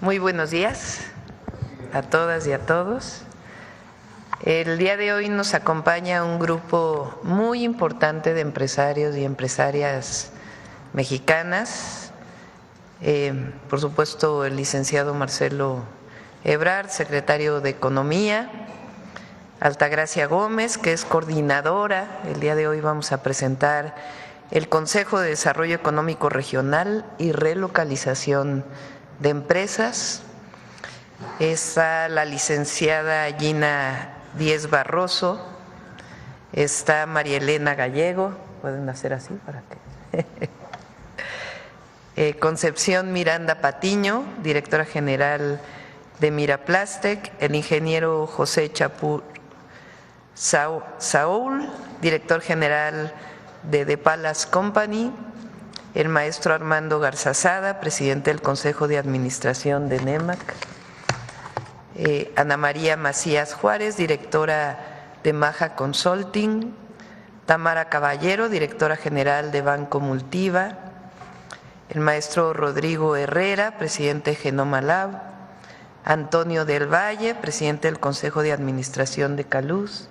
Muy buenos días a todas y a todos. El día de hoy nos acompaña un grupo muy importante de empresarios y empresarias mexicanas. Por supuesto, el licenciado Marcelo Ebrard, secretario de Economía, Altagracia Gómez, que es coordinadora. El día de hoy vamos a presentar el Consejo de Desarrollo Económico Regional y Relocalización de Empresas. Está la licenciada Gina Díez Barroso, está María Elena Gallego, pueden hacer así para que… Concepción Miranda Patiño, directora general de Miraplastec, el ingeniero José Chapur Saúl, director general de The Palace Company, el maestro Armando Garzazada, presidente del Consejo de Administración de NEMAC, Ana María Macías Juárez, directora de Maja Consulting, Tamara Caballero, directora general de Banco Multiva, el maestro Rodrigo Herrera, presidente de Genoma Lab, Antonio del Valle, presidente del Consejo de Administración de Caluz,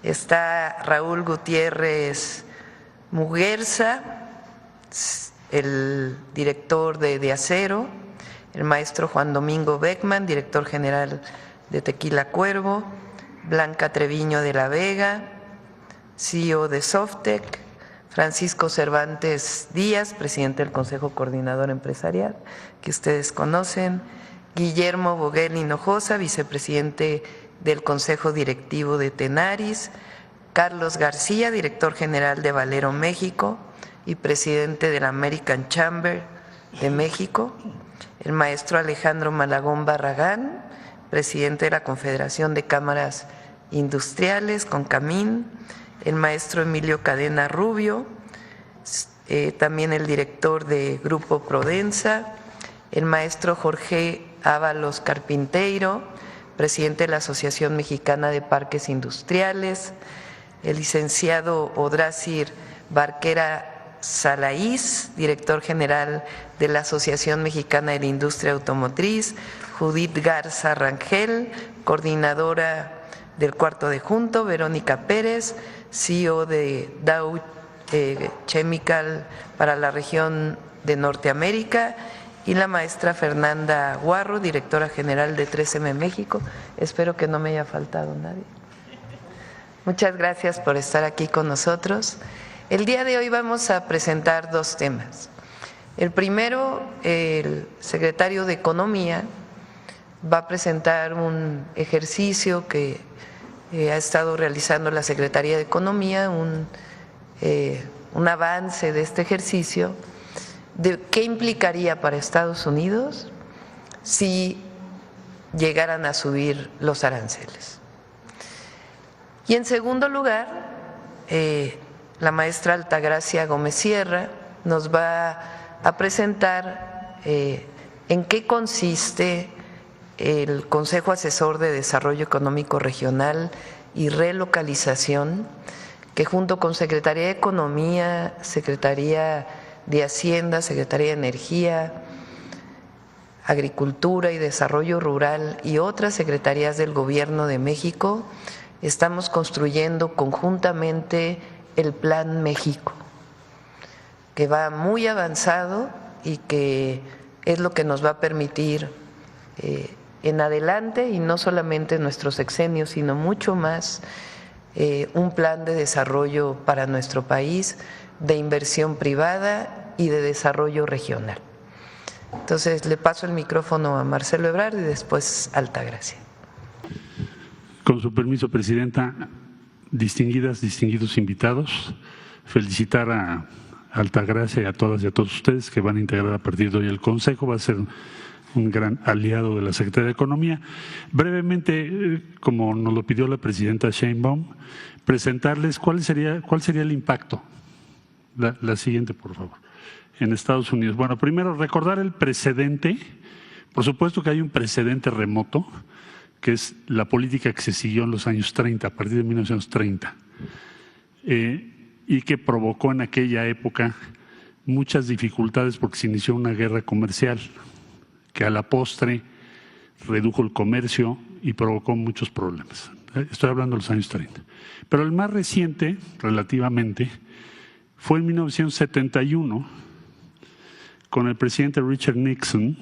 está Raúl Gutiérrez Muguerza, el director de Acero, el maestro Juan Domingo Beckman, director general de Tequila Cuervo, Blanca Treviño de la Vega, CEO de Softec, Francisco Cervantes Díaz, presidente del Consejo Coordinador Empresarial, que ustedes conocen, Guillermo Boguel Hinojosa, vicepresidente del Consejo Directivo de Tenaris, Carlos García, director general de Valero México y presidente de la American Chamber de México, el maestro Alejandro Malagón Barragán, presidente de la Confederación de Cámaras Industriales, CONCAMIN, el maestro Emilio Cadena Rubio, también el director de Grupo Prodensa, el maestro Jorge Ábalos Carpinteiro, presidente de la Asociación Mexicana de Parques Industriales, el licenciado Odrasir Barquera Salaís, director general de la Asociación Mexicana de la Industria Automotriz, Judith Garza Rangel, coordinadora del Cuarto de Junto, Verónica Pérez, CEO de Dow Chemical para la región de Norteamérica, y la maestra Fernanda Guarro, directora general de 3M México. Espero que no me haya faltado nadie. Muchas gracias por estar aquí con nosotros. El día de hoy vamos a presentar dos temas. El primero, el secretario de Economía va a presentar un ejercicio que ha estado realizando la Secretaría de Economía, un avance de este ejercicio, de qué implicaría para Estados Unidos si llegaran a subir los aranceles. Y en segundo lugar, la maestra Altagracia Gómez Sierra nos va a presentar en qué consiste el Consejo Asesor de Desarrollo Económico Regional y Relocalización, que junto con Secretaría de Economía, Secretaría de Hacienda, Secretaría de Energía, Agricultura y Desarrollo Rural y otras secretarías del Gobierno de México, estamos construyendo conjuntamente el Plan México, que va muy avanzado y que es lo que nos va a permitir en adelante, y no solamente en nuestro sexenio, sino mucho más, un plan de desarrollo para nuestro país, de inversión privada y de desarrollo regional. Entonces le paso el micrófono a Marcelo Ebrard y después Altagracia. Con su permiso, Presidenta, distinguidos invitados, felicitar a Altagracia y a todas y a todos ustedes que van a integrar a partir de hoy el Consejo. Va a ser un gran aliado de la Secretaría de Economía. Brevemente, como nos lo pidió la presidenta Sheinbaum, presentarles cuál sería el impacto. La siguiente, por favor, en Estados Unidos. Bueno, primero recordar el precedente. Por supuesto que hay un precedente remoto, que es la política que se siguió en los años 30, a partir de 1930, y que provocó en aquella época muchas dificultades porque se inició una guerra comercial que a la postre redujo el comercio y provocó muchos problemas. Estoy hablando de los años 30. Pero el más reciente, relativamente, fue en 1971, con el presidente Richard Nixon.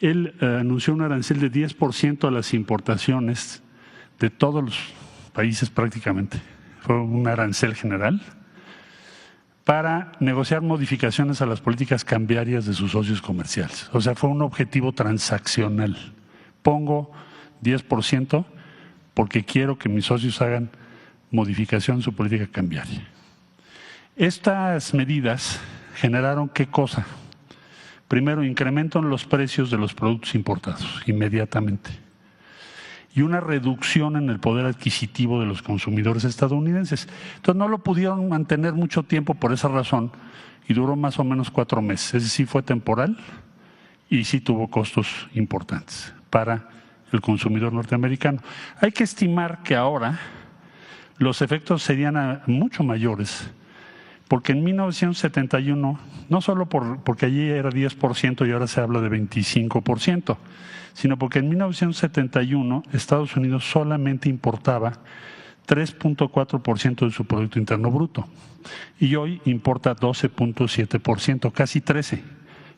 Él anunció un arancel de 10% a las importaciones de todos los países prácticamente. Fue un arancel general para negociar modificaciones a las políticas cambiarias de sus socios comerciales. O sea, fue un objetivo transaccional. Pongo 10% porque quiero que mis socios hagan modificación en su política cambiaria. Estas medidas generaron ¿qué cosa? Primero, incremento en los precios de los productos importados inmediatamente y una reducción en el poder adquisitivo de los consumidores estadounidenses. Entonces no lo pudieron mantener mucho tiempo por esa razón y duró más o menos 4 meses. Es decir, fue temporal y sí tuvo costos importantes para el consumidor norteamericano. Hay que estimar que ahora los efectos serían mucho mayores, porque en 1971, no solo porque allí era 10% y ahora se habla de 25%, sino porque en 1971 Estados Unidos solamente importaba 3.4% de su Producto Interno Bruto y hoy importa 12.7%, casi 13%,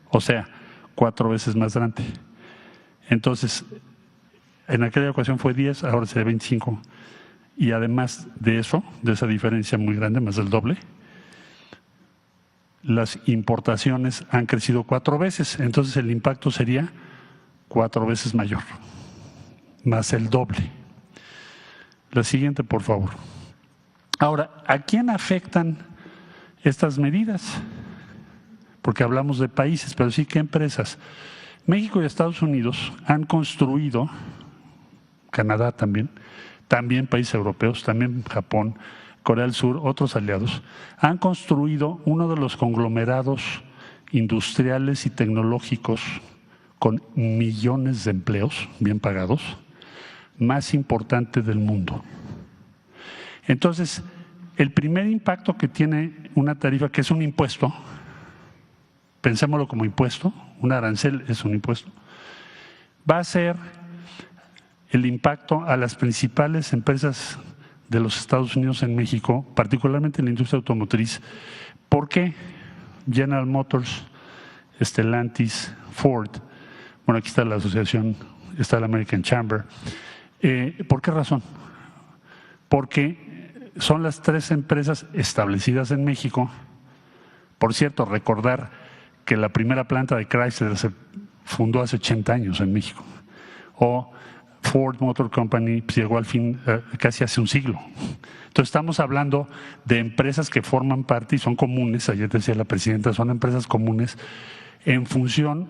o sea, 4 veces más grande. Entonces, en aquella ocasión fue 10, ahora será 25%, y además de eso, de esa diferencia muy grande, más del doble, las importaciones han crecido 4 veces, entonces el impacto sería 4 veces mayor, más el doble. La siguiente, por favor. Ahora, ¿a quién afectan estas medidas? Porque hablamos de países, pero sí, ¿qué empresas? México y Estados Unidos han construido, Canadá también países europeos, también Japón, Corea del Sur, otros aliados, han construido uno de los conglomerados industriales y tecnológicos con millones de empleos bien pagados, más importante del mundo. Entonces, el primer impacto que tiene una tarifa, que es un impuesto, pensémoslo como impuesto, un arancel es un impuesto, va a ser el impacto a las principales empresas de los Estados Unidos en México, particularmente en la industria automotriz. ¿Por qué? General Motors, Stellantis, Ford, bueno, aquí está la asociación, está la American Chamber. ¿Por qué razón? Porque son las 3 empresas establecidas en México. Por cierto, recordar que la primera planta de Chrysler se fundó hace 80 años en México. O Ford Motor Company pues, llegó al fin casi hace un siglo. Entonces estamos hablando de empresas que forman parte y son comunes, ayer decía la presidenta, son empresas comunes en función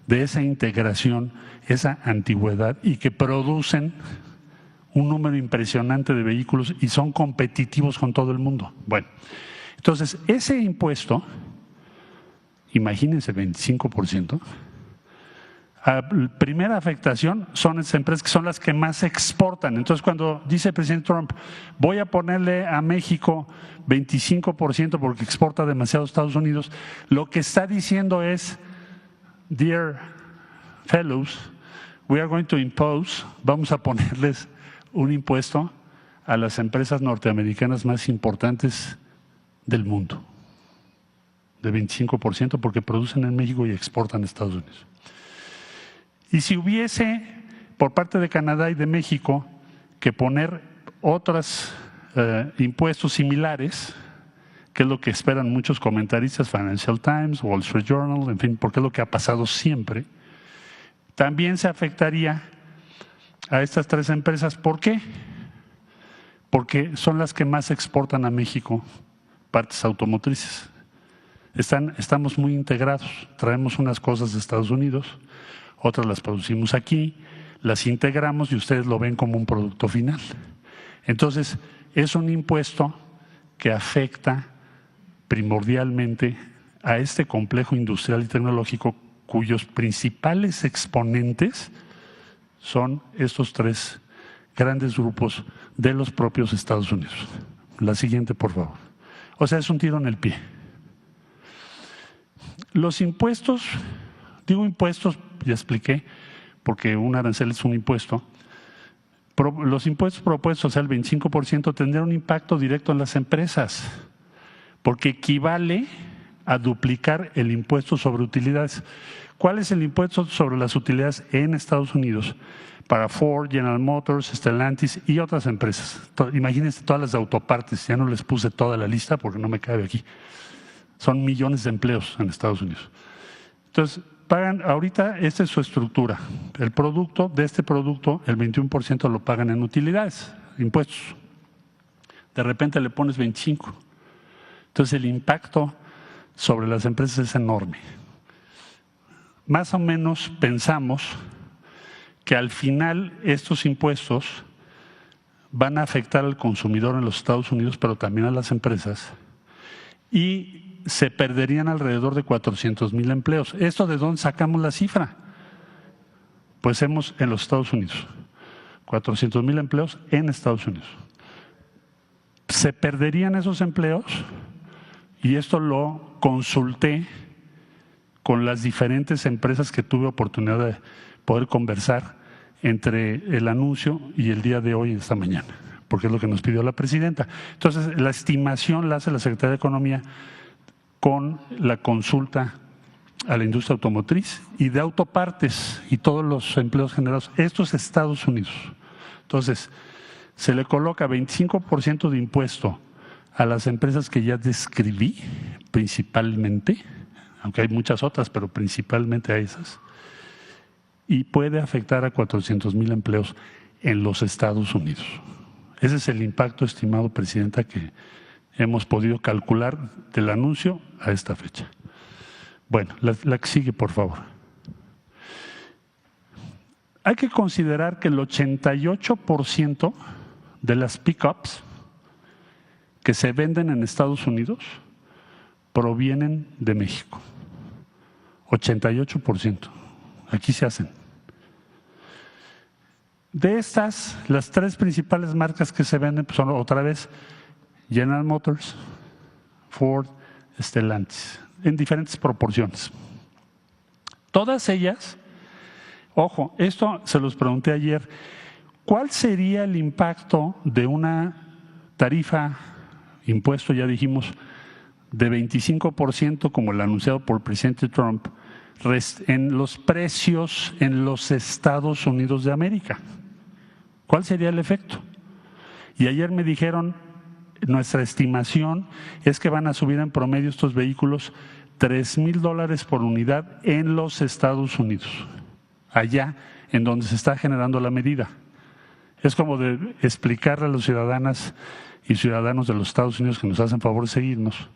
de esa integración, esa antigüedad y que producen un número impresionante de vehículos y son competitivos con todo el mundo. Bueno, entonces ese impuesto, imagínense 25%, la primera afectación son esas empresas que son las que más exportan. Entonces, cuando dice el presidente Trump, voy a ponerle a México 25% porque exporta demasiado a Estados Unidos, lo que está diciendo es, dear fellows, we are going to impose, vamos a ponerles un impuesto a las empresas norteamericanas más importantes del mundo, de 25% porque producen en México y exportan a Estados Unidos. Y si hubiese por parte de Canadá y de México que poner otros impuestos similares, que es lo que esperan muchos comentaristas, Financial Times, Wall Street Journal, en fin, porque es lo que ha pasado siempre. También se afectaría a estas tres empresas. ¿Por qué? Porque son las que más exportan a México partes automotrices. Estamos muy integrados, traemos unas cosas de Estados Unidos, otras las producimos aquí, las integramos y ustedes lo ven como un producto final. Entonces, es un impuesto que afecta primordialmente a este complejo industrial y tecnológico cuyos principales exponentes son estos tres grandes grupos de los propios Estados Unidos. La siguiente, por favor. O sea, es un tiro en el pie. Los impuestos, digo impuestos, ya expliqué, porque un arancel es un impuesto. Los impuestos propuestos, o sea, el 25%, tendrán un impacto directo en las empresas, porque equivale a duplicar el impuesto sobre utilidades. ¿Cuál es el impuesto sobre las utilidades en Estados Unidos? Para Ford, General Motors, Stellantis y otras empresas. Imagínense todas las de autopartes, ya no les puse toda la lista porque no me cabe aquí. Son millones de empleos en Estados Unidos. Entonces, pagan, ahorita esta es su estructura. El producto, de este producto, el 21% lo pagan en utilidades, impuestos. De repente le pones 25%. Entonces el impacto sobre las empresas es enorme. Más o menos pensamos que al final estos impuestos van a afectar al consumidor en los Estados Unidos, pero también a las empresas, y se perderían alrededor de 400,000 empleos. ¿Esto de dónde sacamos la cifra? Pues en los Estados Unidos, 400,000 empleos en Estados Unidos. Se perderían esos empleos, y esto lo consulté con las diferentes empresas que tuve oportunidad de poder conversar entre el anuncio y el día de hoy, esta mañana, porque es lo que nos pidió la presidenta. Entonces, la estimación la hace la Secretaría de Economía con la consulta a la industria automotriz y de autopartes y todos los empleos generados. Esto es Estados Unidos. Entonces, se le coloca 25% de impuesto a las empresas que ya describí, principalmente, aunque hay muchas otras, pero principalmente a esas, y puede afectar a 400,000 empleos en los Estados Unidos. Ese es el impacto estimado, Presidenta, que hemos podido calcular del anuncio a esta fecha. Bueno, la que sigue, por favor. Hay que considerar que el 88% de las pickups que se venden en Estados Unidos provienen de México. 88%. Aquí se hacen. De estas, las tres principales marcas que se venden pues son otra vez General Motors, Ford, Stellantis, en diferentes proporciones. Todas ellas, ojo, esto se los pregunté ayer, ¿cuál sería el impacto de una tarifa, impuesto, ya dijimos, de 25% como el anunciado por el presidente Trump en los precios en los Estados Unidos de América? ¿Cuál sería el efecto? Y ayer me dijeron, nuestra estimación es que van a subir en promedio estos vehículos $3,000 por unidad en los Estados Unidos, allá en donde se está generando la medida. Es como de explicarle a los ciudadanas y ciudadanos de los Estados Unidos que nos hacen favor de seguirnos,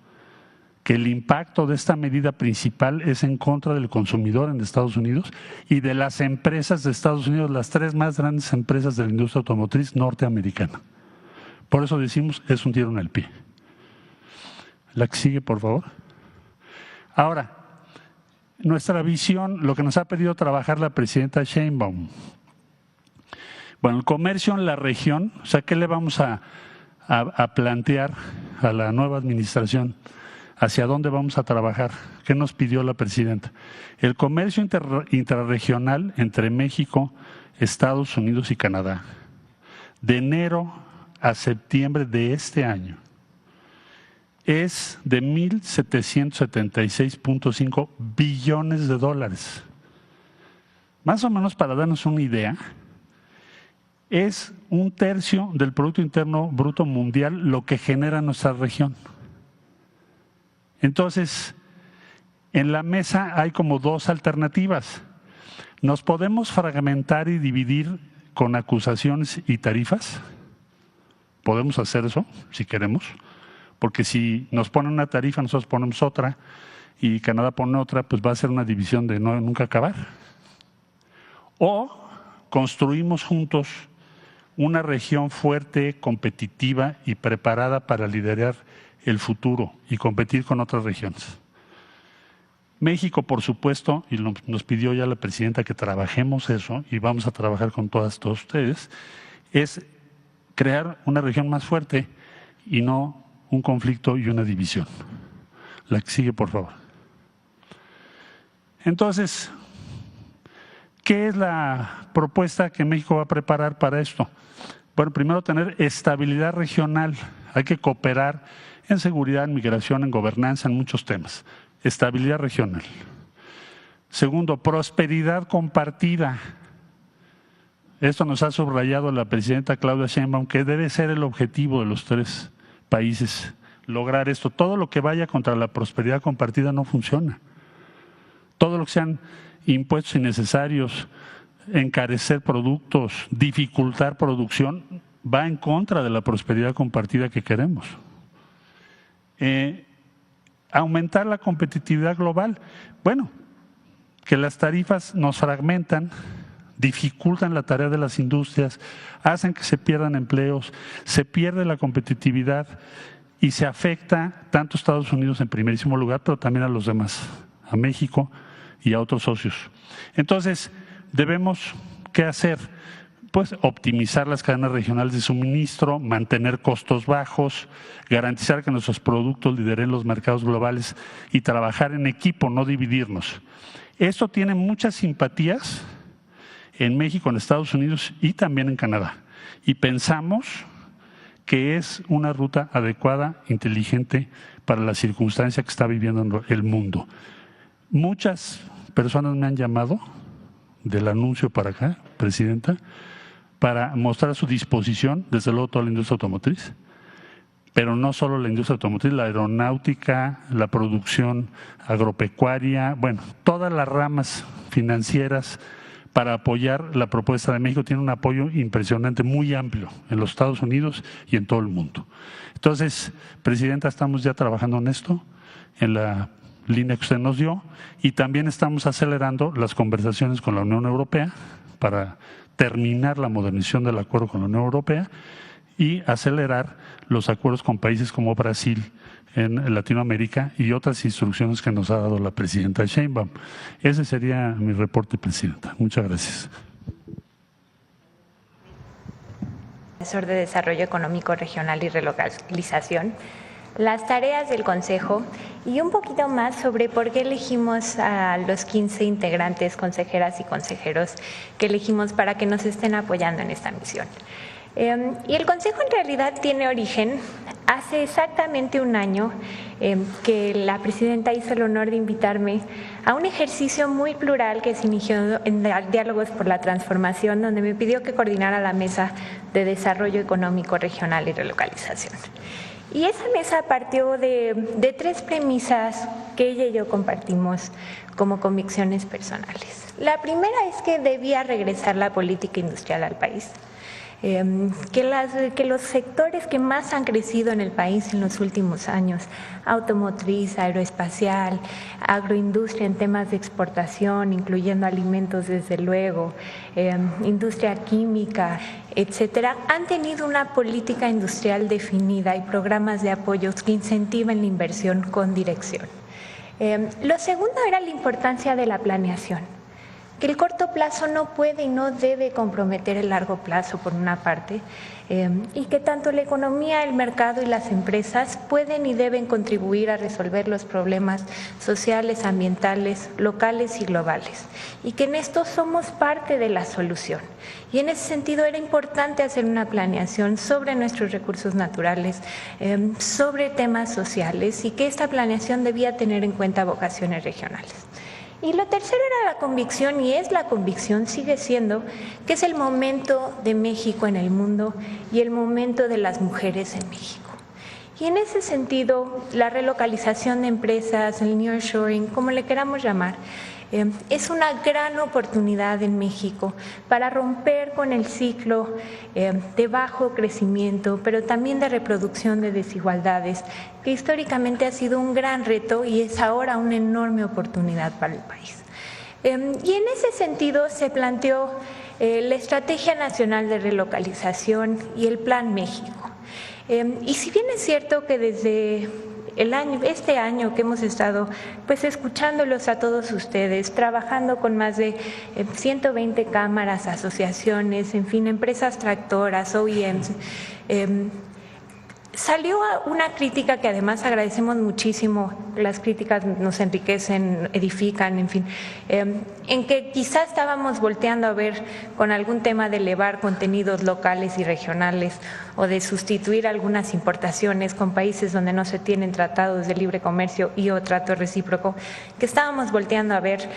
que el impacto de esta medida principal es en contra del consumidor en Estados Unidos y de las empresas de Estados Unidos, las tres más grandes empresas de la industria automotriz norteamericana. Por eso decimos, es un tiro en el pie. La que sigue, por favor. Ahora, nuestra visión, lo que nos ha pedido trabajar la presidenta Sheinbaum. Bueno, el comercio en la región, o sea, ¿qué le vamos a plantear a la nueva administración? ¿Hacia dónde vamos a trabajar? ¿Qué nos pidió la presidenta? El comercio intrarregional entre México, Estados Unidos y Canadá, de enero a septiembre de este año, es de $1,776.5 billones. Más o menos, para darnos una idea, es 1/3 del Producto Interno Bruto Mundial lo que genera nuestra región. Entonces, en la mesa hay como dos alternativas. Nos podemos fragmentar y dividir con acusaciones y tarifas. Podemos hacer eso si queremos, porque si nos ponen una tarifa, nosotros ponemos otra y Canadá pone otra, pues va a ser una división de no nunca acabar. O construimos juntos una región fuerte, competitiva y preparada para liderar el futuro y competir con otras regiones. México, por supuesto, y nos pidió ya la presidenta que trabajemos eso, y vamos a trabajar con todos ustedes, es crear una región más fuerte y no un conflicto y una división. La que sigue, por favor. Entonces, ¿qué es la propuesta que México va a preparar para esto? Bueno, primero tener estabilidad regional. Hay que cooperar en seguridad, en migración, en gobernanza, en muchos temas. Estabilidad regional. Segundo, prosperidad compartida. Esto nos ha subrayado la presidenta Claudia Sheinbaum, que debe ser el objetivo de los tres países, lograr esto. Todo lo que vaya contra la prosperidad compartida no funciona. Todo lo que sean impuestos innecesarios, encarecer productos, dificultar producción, va en contra de la prosperidad compartida que queremos. Aumentar la competitividad global. Bueno, que las tarifas nos fragmentan, dificultan la tarea de las industrias, hacen que se pierdan empleos, se pierde la competitividad y se afecta tanto a Estados Unidos en primerísimo lugar, pero también a los demás, a México y a otros socios. Entonces, debemos, ¿qué hacer? Pues optimizar las cadenas regionales de suministro, mantener costos bajos, garantizar que nuestros productos lideren los mercados globales y trabajar en equipo, no dividirnos. Esto tiene muchas simpatías en México, en Estados Unidos y también en Canadá. Y pensamos que es una ruta adecuada, inteligente para la circunstancia que está viviendo el mundo. Muchas personas me han llamado del anuncio para acá, presidenta, para mostrar su disposición, desde luego toda la industria automotriz, pero no solo la industria automotriz, la aeronáutica, la producción agropecuaria, bueno, todas las ramas financieras para apoyar la propuesta de México. Tiene un apoyo impresionante, muy amplio en los Estados Unidos y en todo el mundo. Entonces, presidenta, estamos ya trabajando en esto, en la línea que usted nos dio, y también estamos acelerando las conversaciones con la Unión Europea para terminar la modernización del acuerdo con la Unión Europea y acelerar los acuerdos con países como Brasil en Latinoamérica y otras instrucciones que nos ha dado la presidenta Sheinbaum. Ese sería mi reporte, presidenta. Muchas gracias. Asesor de Desarrollo Económico Regional y Relocalización, las tareas del Consejo y un poquito más sobre por qué elegimos a los 15 integrantes, consejeras y consejeros que elegimos para que nos estén apoyando en esta misión. Y el Consejo en realidad tiene origen hace exactamente un año que la presidenta hizo el honor de invitarme a un ejercicio muy plural que se inició en Diálogos por la Transformación, donde me pidió que coordinara la Mesa de Desarrollo Económico Regional y Relocalización. Y esa mesa partió de tres premisas que ella y yo compartimos como convicciones personales. La primera es que debía regresar la política industrial al país. Que los sectores que más han crecido en el país en los últimos años, automotriz, aeroespacial, agroindustria en temas de exportación, incluyendo alimentos desde luego, industria química, etcétera, han tenido una política industrial definida y programas de apoyos que incentivan la inversión con dirección. Lo segundo era la importancia de la planeación. Que el corto plazo no puede y no debe comprometer el largo plazo, por una parte, y que tanto la economía, el mercado y las empresas pueden y deben contribuir a resolver los problemas sociales, ambientales, locales y globales, y que en esto somos parte de la solución. Y en ese sentido era importante hacer una planeación sobre nuestros recursos naturales, sobre temas sociales, y que esta planeación debía tener en cuenta vocaciones regionales. Y lo tercero era la convicción, y es la convicción, sigue siendo, que es el momento de México en el mundo y el momento de las mujeres en México. Y en ese sentido, la relocalización de empresas, el nearshoring, como le queramos llamar, es una gran oportunidad en México para romper con el ciclo de bajo crecimiento, pero también de reproducción de desigualdades, que históricamente ha sido un gran reto y es ahora una enorme oportunidad para el país. Y en ese sentido se planteó la Estrategia Nacional de Relocalización y el Plan México. Y si bien es cierto que desde este año que hemos estado pues escuchándolos a todos ustedes, trabajando con más de 120 cámaras, asociaciones, en fin, empresas tractoras, OEMs, salió una crítica que además agradecemos muchísimo, las críticas nos enriquecen, edifican, en fin, en que quizá estábamos volteando a ver con algún tema de elevar contenidos locales y regionales o de sustituir algunas importaciones con países donde no se tienen tratados de libre comercio y o trato recíproco, que estábamos volteando a ver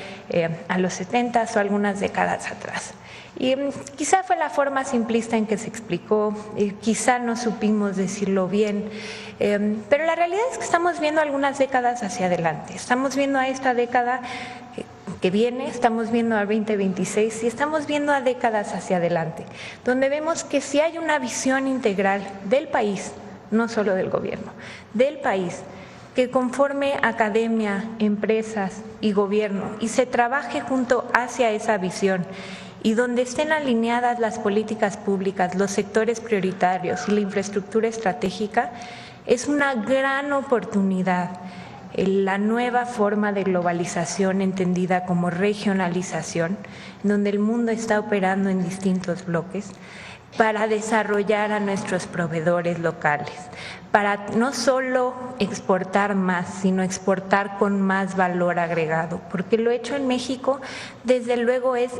a los 70s o algunas décadas atrás. Y quizá fue la forma simplista en que se explicó, quizá no supimos decirlo bien, pero la realidad es que estamos viendo algunas décadas hacia adelante. Estamos viendo a esta década que viene, estamos viendo al 2026 y estamos viendo a décadas hacia adelante, donde vemos que si hay una visión integral del país, no solo del gobierno, del país, que conforme academia, empresas y gobierno y se trabaje junto hacia esa visión, y donde estén alineadas las políticas públicas, los sectores prioritarios y la infraestructura estratégica, es una gran oportunidad. La nueva forma de globalización entendida como regionalización, donde el mundo está operando en distintos bloques, para desarrollar a nuestros proveedores locales, para no solo exportar más, sino exportar con más valor agregado, porque lo hecho en México, desde luego, es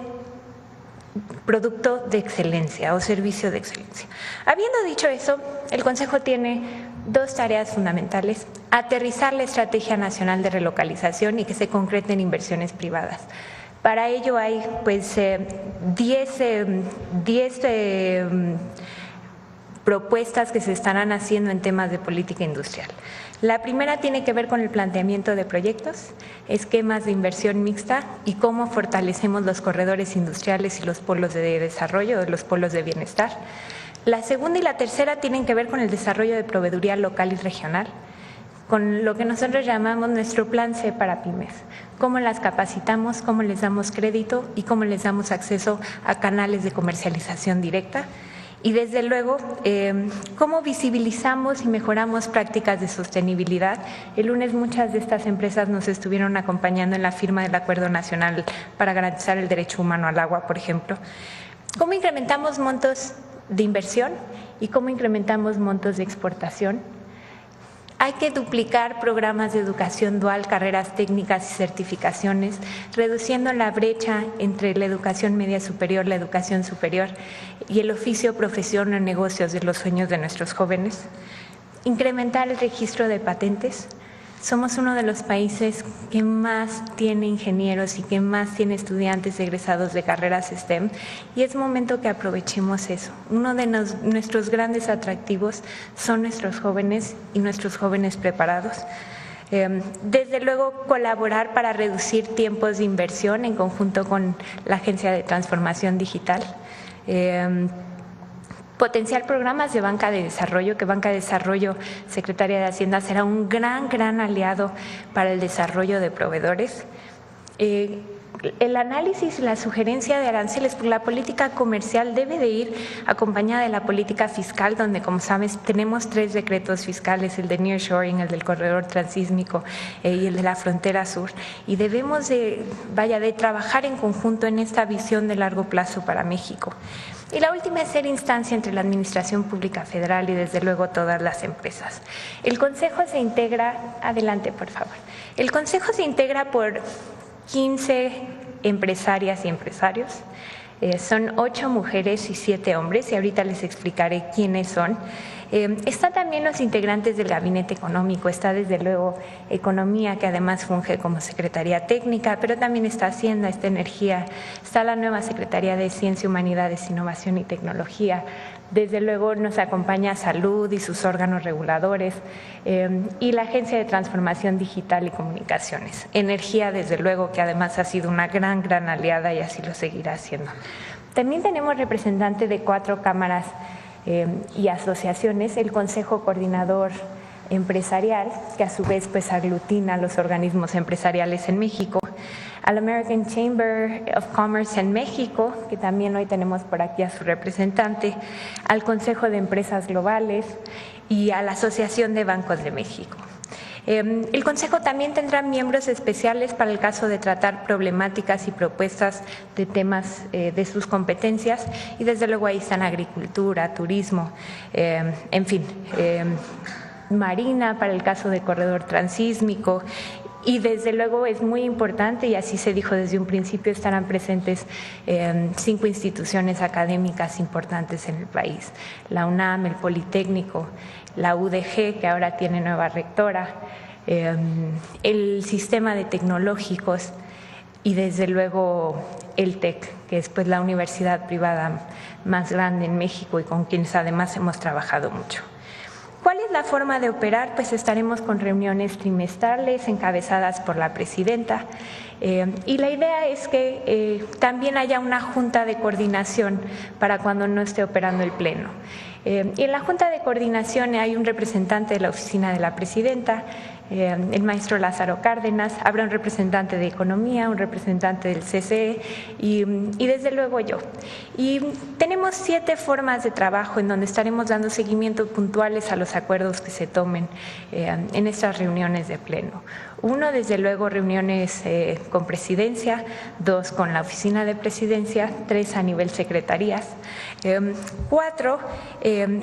producto de excelencia o servicio de excelencia. Habiendo dicho eso, el Consejo tiene dos tareas fundamentales: aterrizar la Estrategia Nacional de Relocalización y que se concreten inversiones privadas. Para ello hay 10 propuestas que se estarán haciendo en temas de política industrial. La primera tiene que ver con el planteamiento de proyectos, esquemas de inversión mixta y cómo fortalecemos los corredores industriales y los polos de desarrollo, los polos de bienestar. La segunda y la tercera tienen que ver con el desarrollo de proveeduría local y regional, con lo que nosotros llamamos nuestro plan C para pymes, cómo las capacitamos, cómo les damos crédito y cómo les damos acceso a canales de comercialización directa. Y desde luego, cómo visibilizamos y mejoramos prácticas de sostenibilidad. El lunes muchas de estas empresas nos estuvieron acompañando en la firma del Acuerdo Nacional para garantizar el derecho humano al agua, por ejemplo. Cómo incrementamos montos de inversión y cómo incrementamos montos de exportación. Hay que duplicar programas de educación dual, carreras técnicas y certificaciones, reduciendo la brecha entre la educación media superior, la educación superior y el oficio, profesión o negocios de los sueños de nuestros jóvenes. Incrementar el registro de patentes. Somos uno de los países que más tiene ingenieros y que más tiene estudiantes egresados de carreras STEM y es momento que aprovechemos eso. Uno de nuestros grandes atractivos son nuestros jóvenes y nuestros jóvenes preparados. Desde luego, colaborar para reducir tiempos de inversión en conjunto con la Agencia de Transformación Digital. Potenciar programas de banca de desarrollo, que Banca de Desarrollo, Secretaría de Hacienda, será un gran aliado para el desarrollo de proveedores. El análisis y la sugerencia de aranceles, porque la política comercial debe de ir acompañada de la política fiscal, donde, como sabes, tenemos 3 decretos fiscales, el de nearshoring, el del corredor transísmico y el de la frontera sur, y debemos de trabajar en conjunto en esta visión de largo plazo para México. Y la última es ser instancia entre la Administración Pública Federal y, desde luego, todas las empresas. El Consejo se integra, adelante por favor, el Consejo se integra por 15 empresarias y empresarios, son 8 mujeres y 7 hombres y ahorita les explicaré quiénes son. Están también los integrantes del Gabinete Económico, está desde luego Economía, que además funge como Secretaría Técnica, pero también está Hacienda, está Energía, está la nueva Secretaría de Ciencia, Humanidades, Innovación y Tecnología, Desde luego nos acompaña Salud y sus órganos reguladores y la Agencia de Transformación Digital y Comunicaciones. Energía, desde luego, que además ha sido una gran aliada y así lo seguirá haciendo. También tenemos representantes de 4 cámaras y asociaciones, el Consejo Coordinador Empresarial, que a su vez pues aglutina los organismos empresariales en México, al American Chamber of Commerce en México, que también hoy tenemos por aquí a su representante, al Consejo de Empresas Globales y a la Asociación de Bancos de México. El Consejo también tendrá miembros especiales para el caso de tratar problemáticas y propuestas de temas de sus competencias y desde luego ahí están agricultura, turismo, en fin, marina para el caso de corredor transísmico. Y desde luego es muy importante, y así se dijo desde un principio, estarán presentes 5 instituciones académicas importantes en el país: la UNAM, el Politécnico, la UDG, que ahora tiene nueva rectora, el sistema de tecnológicos y desde luego el TEC, que es pues la universidad privada más grande en México y con quienes además hemos trabajado mucho. ¿Cuál es la forma de operar? Pues estaremos con reuniones trimestrales encabezadas por la presidenta y la idea es que también haya una junta de coordinación para cuando no esté operando el pleno. Y en la junta de coordinación hay un representante de la oficina de la presidenta, el maestro Lázaro Cárdenas, habrá un representante de Economía, un representante del CCE y desde luego yo. Y tenemos 7 formas de trabajo en donde estaremos dando seguimiento puntuales a los acuerdos que se tomen en estas reuniones de pleno. 1, desde luego, reuniones con presidencia; 2, con la oficina de presidencia; 3, a nivel secretarías; 4,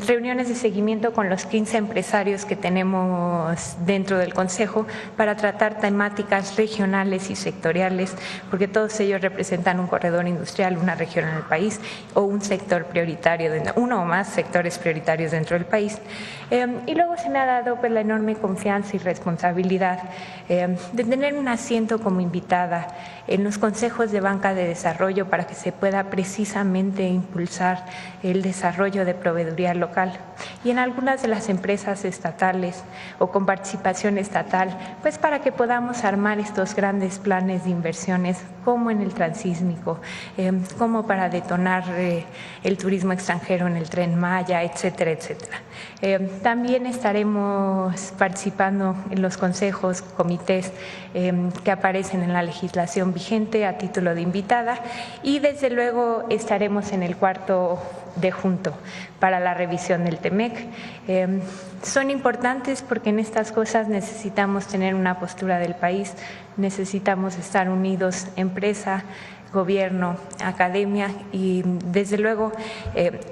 reuniones de seguimiento con los 15 empresarios que tenemos dentro del Consejo para tratar temáticas regionales y sectoriales, porque todos ellos representan un corredor industrial, una región en el país o un sector prioritario, uno o más sectores prioritarios dentro del país. Y luego se me ha dado pues la enorme confianza y responsabilidad de tener un asiento como invitada en los consejos de banca de desarrollo para que se pueda precisamente impulsar el desarrollo de proveeduría local. Y en algunas de las empresas estatales o con participación estatal, pues para que podamos armar estos grandes planes de inversiones como en el transísmico, como para detonar el turismo extranjero en el Tren Maya, etcétera, etcétera. También estaremos participando en los consejos, comités que aparecen en la legislación vigente a título de invitada y desde luego estaremos en el cuarto de junto para la revisión del TEMEC. Son importantes porque en estas cosas necesitamos tener una postura del país, necesitamos estar unidos, empresa, gobierno, academia y desde luego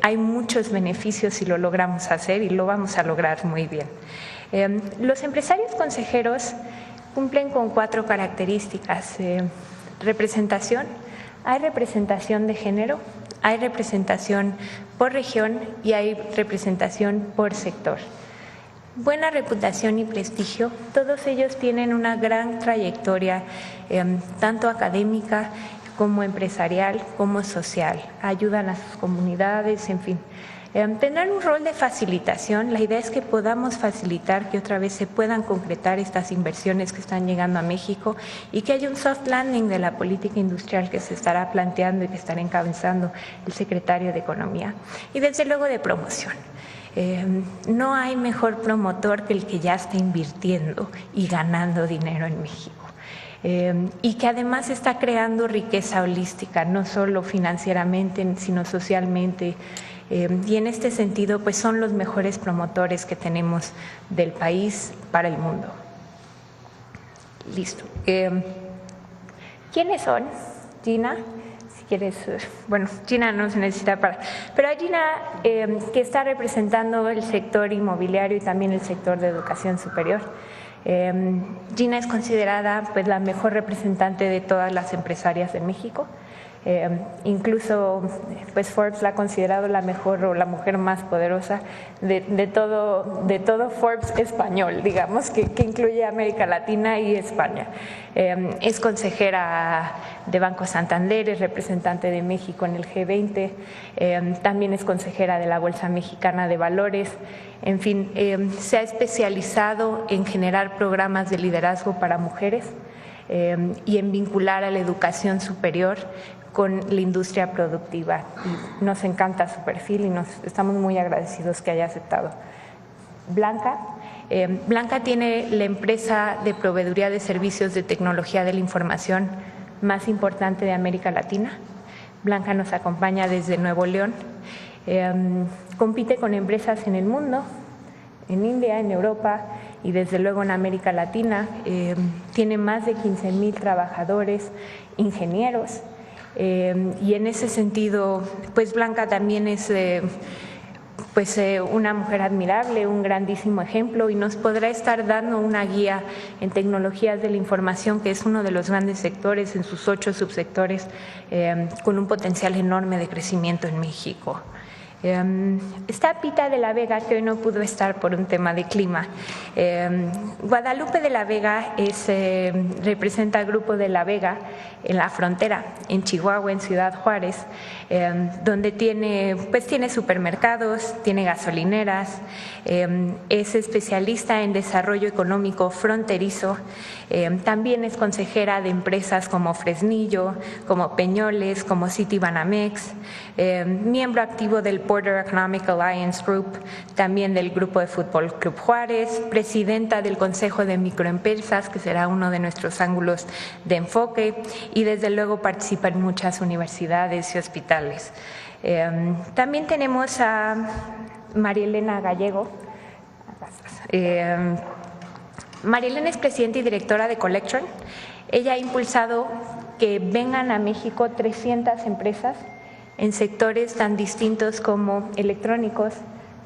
hay muchos beneficios si lo logramos hacer y lo vamos a lograr muy bien. Los empresarios consejeros cumplen con 4 características: representación, hay representación de género, hay representación por región y hay representación por sector. Buena reputación y prestigio, todos ellos tienen una gran trayectoria, tanto académica como empresarial, como social, ayudan a sus comunidades, en fin. Tendrán un rol de facilitación. La idea es que podamos facilitar que otra vez se puedan concretar estas inversiones que están llegando a México y que haya un soft landing de la política industrial que se estará planteando y que estará encabezando el secretario de Economía. Y desde luego de promoción. No hay mejor promotor que el que ya está invirtiendo y ganando dinero en México. Y que además está creando riqueza holística, no solo financieramente, sino socialmente. Y en este sentido, pues son los mejores promotores que tenemos del país para el mundo. Listo. ¿Quiénes son? Gina, si quieres, bueno, Gina no se necesita para, pero a Gina, que está representando el sector inmobiliario y también el sector de educación superior. Gina es considerada pues la mejor representante de todas las empresarias de México. Incluso pues Forbes la ha considerado la mejor o la mujer más poderosa de todo Forbes español, digamos, que incluye América Latina y España. Es consejera de Banco Santander, es representante de México en el G20, también es consejera de la Bolsa Mexicana de Valores. En fin, se ha especializado en generar programas de liderazgo para mujeres y en vincular a la educación superior con la industria productiva. Y nos encanta su perfil y estamos muy agradecidos que haya aceptado. Blanca. Blanca tiene la empresa de proveeduría de servicios de tecnología de la información más importante de América Latina. Blanca nos acompaña desde Nuevo León. Compite con empresas en el mundo, en India, en Europa y desde luego en América Latina. Tiene más de 15,000 trabajadores, ingenieros. Y en ese sentido, pues Blanca también es una mujer admirable, un grandísimo ejemplo y nos podrá estar dando una guía en tecnologías de la información, que es uno de los grandes sectores en sus 8 subsectores, con un potencial enorme de crecimiento en México. Está Pita de la Vega, que hoy no pudo estar por un tema de clima. Guadalupe de la Vega representa al Grupo de la Vega en la frontera, en Chihuahua, en Ciudad Juárez, donde tiene supermercados, tiene gasolineras, es especialista en desarrollo económico fronterizo, también es consejera de empresas como Fresnillo, como Peñoles, como Citibanamex, miembro activo del Border Economic Alliance Group, también del Grupo de Fútbol Club Juárez, presidenta del Consejo de Microempresas, que será uno de nuestros ángulos de enfoque, y desde luego participa en muchas universidades y hospitales. También tenemos a María Elena Gallego. María Elena es presidenta y directora de Collectron. Ella ha impulsado que vengan a México 300 empresas en sectores tan distintos como electrónicos,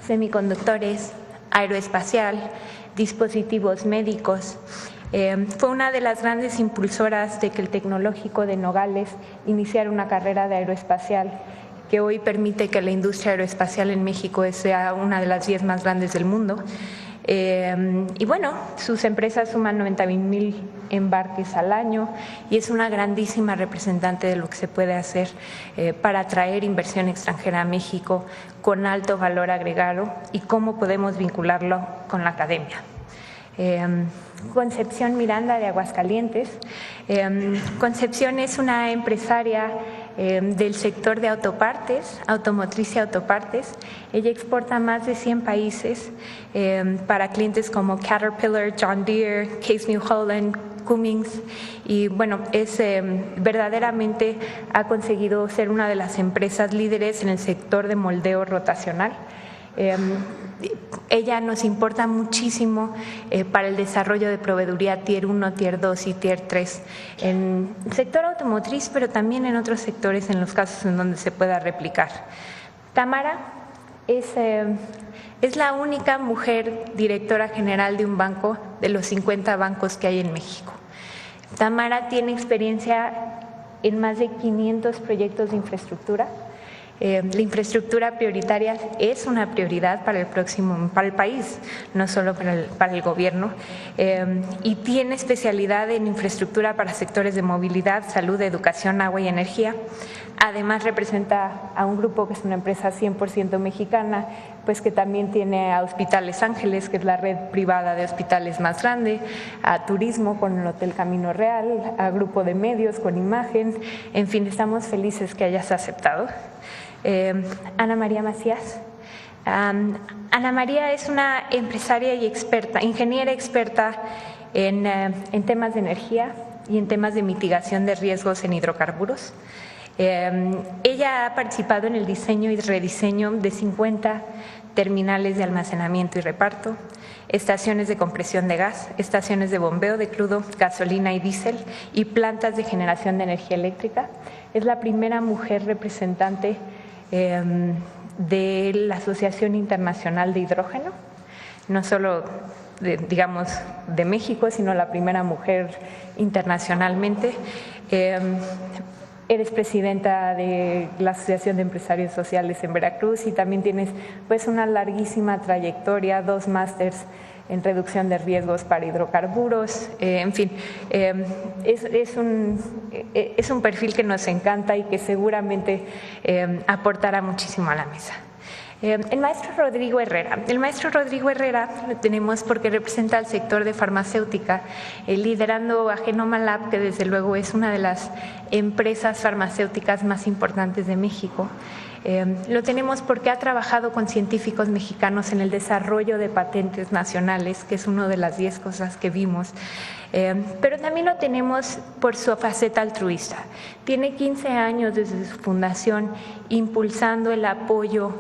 semiconductores, aeroespacial, dispositivos médicos. Fue una de las grandes impulsoras de que el Tecnológico de Nogales iniciara una carrera de aeroespacial que hoy permite que la industria aeroespacial en México sea una de las 10 más grandes del mundo. Y bueno, sus empresas suman 90,000 embarques al año y es una grandísima representante de lo que se puede hacer para atraer inversión extranjera a México con alto valor agregado y cómo podemos vincularlo con la academia. Concepción Miranda de Aguascalientes. Concepción es una empresaria del sector de autopartes, automotriz y autopartes. Ella exporta a más de 100 países para clientes como Caterpillar, John Deere, Case New Holland, Cummins y bueno, verdaderamente ha conseguido ser una de las empresas líderes en el sector de moldeo rotacional. Ella nos importa muchísimo para el desarrollo de proveeduría Tier 1, Tier 2 y Tier 3 en el sector automotriz, pero también en otros sectores en los casos en donde se pueda replicar. Tamara es la única mujer directora general de un banco de los 50 bancos que hay en México. Tamara tiene experiencia en más de 500 proyectos de infraestructura. La infraestructura prioritaria es una prioridad para el país, no solo para el gobierno, y tiene especialidad en infraestructura para sectores de movilidad, salud, educación, agua y energía. Además representa a un grupo que es una empresa 100% mexicana, pues que también tiene a Hospitales Ángeles, que es la red privada de hospitales más grande, a turismo con el Hotel Camino Real, a grupo de medios con Imagen. En fin, estamos felices que hayas aceptado. Ana María Macías. Ana María es una empresaria y ingeniera experta en temas de energía y en temas de mitigación de riesgos en hidrocarburos. Ella ha participado en el diseño y rediseño de 50 terminales de almacenamiento y reparto, estaciones de compresión de gas, estaciones de bombeo de crudo, gasolina y diésel y plantas de generación de energía eléctrica. Es la primera mujer representante de la Asociación Internacional de Hidrógeno, no solo de México, sino la primera mujer internacionalmente. Eres presidenta de la Asociación de Empresarios Sociales en Veracruz y también tienes pues una larguísima trayectoria, 2 másters en reducción de riesgos para hidrocarburos, en fin, es un perfil que nos encanta y que seguramente aportará muchísimo a la mesa. El maestro Rodrigo Herrera. El maestro Rodrigo Herrera lo tenemos porque representa al sector de farmacéutica, liderando a Genoma Lab, que desde luego es una de las empresas farmacéuticas más importantes de México. Lo tenemos porque ha trabajado con científicos mexicanos en el desarrollo de patentes nacionales, que es una de las 10 cosas que vimos, pero también lo tenemos por su faceta altruista. Tiene 15 años desde su fundación impulsando el apoyo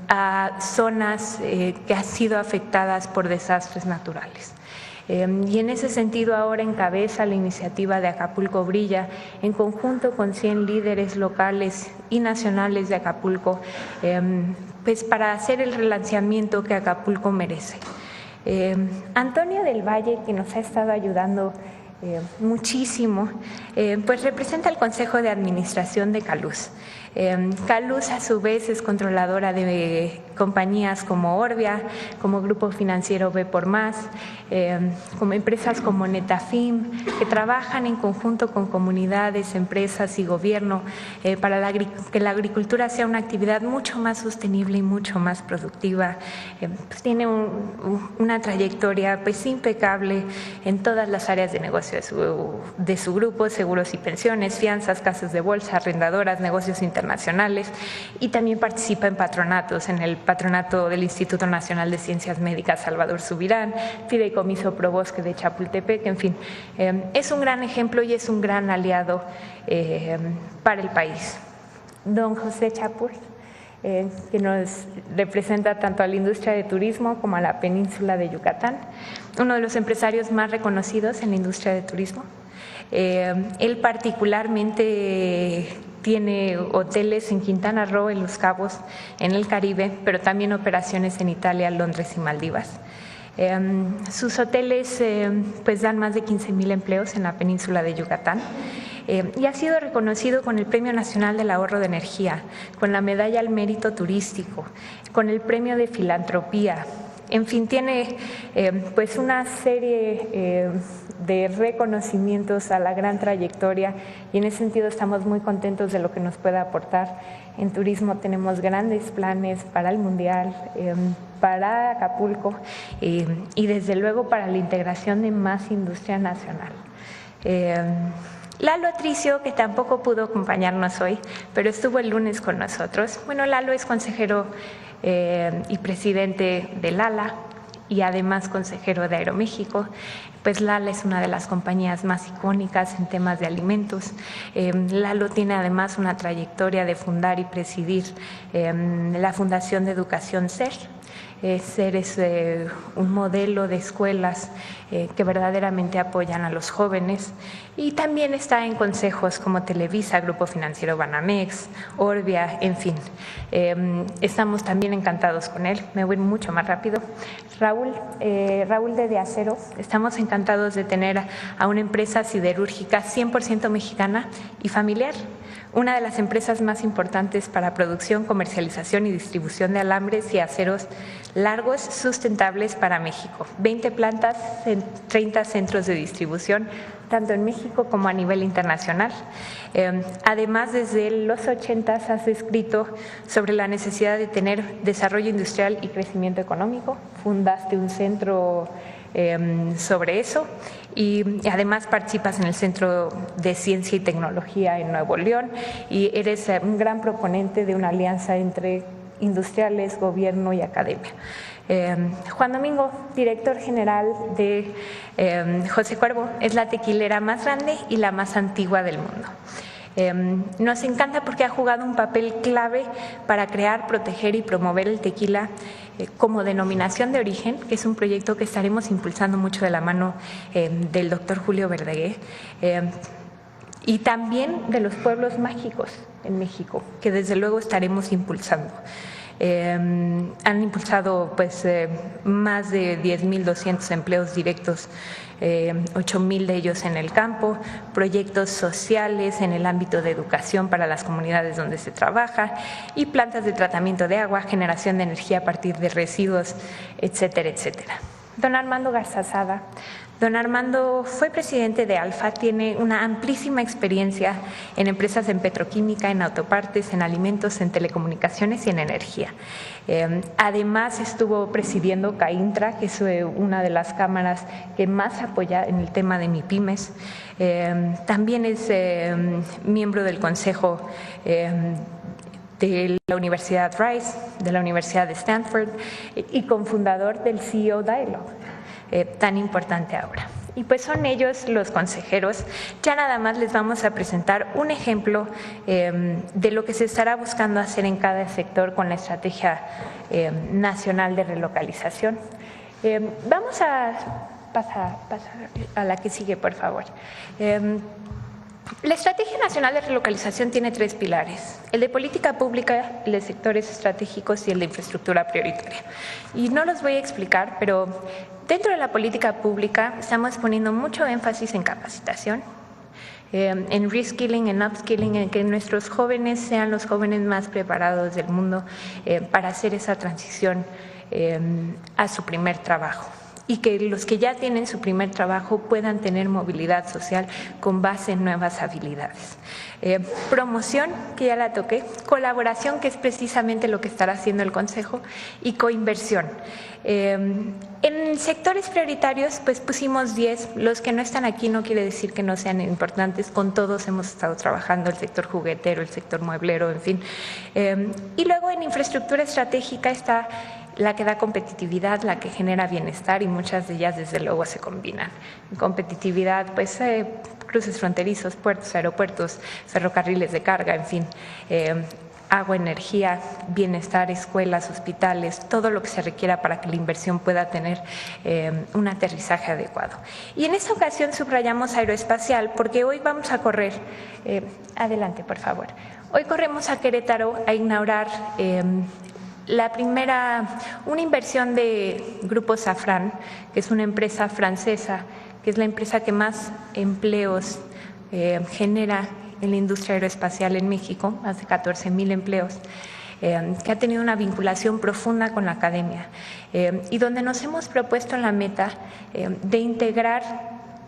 a zonas que han sido afectadas por desastres naturales. Y en ese sentido ahora encabeza la iniciativa de Acapulco Brilla en conjunto con 100 líderes locales y nacionales de Acapulco, pues para hacer el relanzamiento que Acapulco merece. Antonio del Valle, que nos ha estado ayudando muchísimo, pues representa el Consejo de Administración de Caluz. Caluz a su vez es controladora de compañías como Orbia, como Grupo Financiero B por Más, como empresas como Netafim, que trabajan en conjunto con comunidades, empresas y gobierno para que la agricultura sea una actividad mucho más sostenible y mucho más productiva. Pues tiene una trayectoria pues impecable en todas las áreas de negocio de su grupo, seguros y pensiones, fianzas, casas de bolsa, arrendadoras, negocios internacionales, y también participa en patronatos, en el patronato del Instituto Nacional de Ciencias Médicas Salvador Subirán, Fideicomiso Probosque de Chapultepec, en fin, es un gran ejemplo y es un gran aliado para el país. Don José Chapur, que nos representa tanto a la industria de turismo como a la península de Yucatán, uno de los empresarios más reconocidos en la industria de turismo. Él particularmente tiene hoteles en Quintana Roo, en Los Cabos, en el Caribe, pero también operaciones en Italia, Londres y Maldivas. Sus hoteles pues dan más de 15,000 empleos en la península de Yucatán. Y ha sido reconocido con el Premio Nacional del Ahorro de Energía, con la Medalla al Mérito Turístico, con el Premio de Filantropía. En fin, tiene pues una serie de reconocimientos a la gran trayectoria y en ese sentido estamos muy contentos de lo que nos pueda aportar. En turismo tenemos grandes planes para el Mundial, para Acapulco y desde luego para la integración de más industria nacional. Lalo Atricio, que tampoco pudo acompañarnos hoy, pero estuvo el lunes con nosotros. Bueno, Lalo es consejero y presidente de Lala y además consejero de Aeroméxico. Pues Lala es una de las compañías más icónicas en temas de alimentos. Lalo tiene además una trayectoria de fundar y presidir la Fundación de Educación SER. SER es un modelo de escuelas que verdaderamente apoyan a los jóvenes y también está en consejos como Televisa, Grupo Financiero Banamex, Orbia, en fin. Estamos también encantados con él. Me voy mucho más rápido. Raúl de Acero, estamos encantados de tener a una empresa siderúrgica 100% mexicana y familiar. Una de las empresas más importantes para producción, comercialización y distribución de alambres y aceros largos sustentables para México. 20 plantas, 30 centros de distribución, tanto en México como a nivel internacional. Además, desde los 80s has escrito sobre la necesidad de tener desarrollo industrial y crecimiento económico. Fundaste un centro sobre eso y además participas en el Centro de Ciencia y Tecnología en Nuevo León y eres un gran proponente de una alianza entre industriales, gobierno y academia. Juan Domingo, director general de José Cuervo, es la tequilera más grande y la más antigua del mundo. Nos encanta porque ha jugado un papel clave para crear, proteger y promover el tequila como denominación de origen, que es un proyecto que estaremos impulsando mucho de la mano del doctor Julio Verdaguer, y también de los pueblos mágicos en México, que desde luego estaremos impulsando. Han impulsado pues, más de 10.200 empleos directos, 8.000 de ellos en el campo, proyectos sociales en el ámbito de educación para las comunidades donde se trabaja y plantas de tratamiento de agua, generación de energía a partir de residuos, etcétera, etcétera. Don Armando Garzazada. Don Armando fue presidente de Alfa, tiene una amplísima experiencia en empresas en petroquímica, en autopartes, en alimentos, en telecomunicaciones y en energía. Además estuvo presidiendo CAINTRA, que es una de las cámaras que más apoya en el tema de MIPYMES. También es miembro del Consejo de la Universidad Rice, de la Universidad de Stanford y cofundador del CEO Dialogue, tan importante ahora. Y pues son ellos los consejeros. Ya nada más les vamos a presentar un ejemplo de lo que se estará buscando hacer en cada sector con la estrategia nacional de relocalización. Vamos a pasar a la que sigue, por favor. La Estrategia Nacional de Relocalización tiene 3 pilares: el de política pública, el de sectores estratégicos y el de infraestructura prioritaria. Y no los voy a explicar, pero dentro de la política pública estamos poniendo mucho énfasis en capacitación, en reskilling, en upskilling, en que nuestros jóvenes sean los jóvenes más preparados del mundo para hacer esa transición a su primer trabajo, y que los que ya tienen su primer trabajo puedan tener movilidad social con base en nuevas habilidades. Promoción, que ya la toqué, colaboración, que es precisamente lo que estará haciendo el Consejo, y coinversión. En sectores prioritarios pues pusimos 10, los que no están aquí no quiere decir que no sean importantes, con todos hemos estado trabajando, el sector juguetero, el sector mueblero, en fin. Y luego en infraestructura estratégica está la que da competitividad, la que genera bienestar, y muchas de ellas desde luego se combinan. En competitividad, pues cruces fronterizos, puertos, aeropuertos, ferrocarriles de carga, en fin, agua, energía, bienestar, escuelas, hospitales, todo lo que se requiera para que la inversión pueda tener un aterrizaje adecuado. Y en esta ocasión subrayamos aeroespacial porque hoy vamos a correr, adelante por favor, hoy corremos a Querétaro a inaugurar una inversión de Grupo Safran, que es una empresa francesa, que es la empresa que más empleos genera en la industria aeroespacial en México, más de 14,000 empleos, que ha tenido una vinculación profunda con la academia y donde nos hemos propuesto la meta de integrar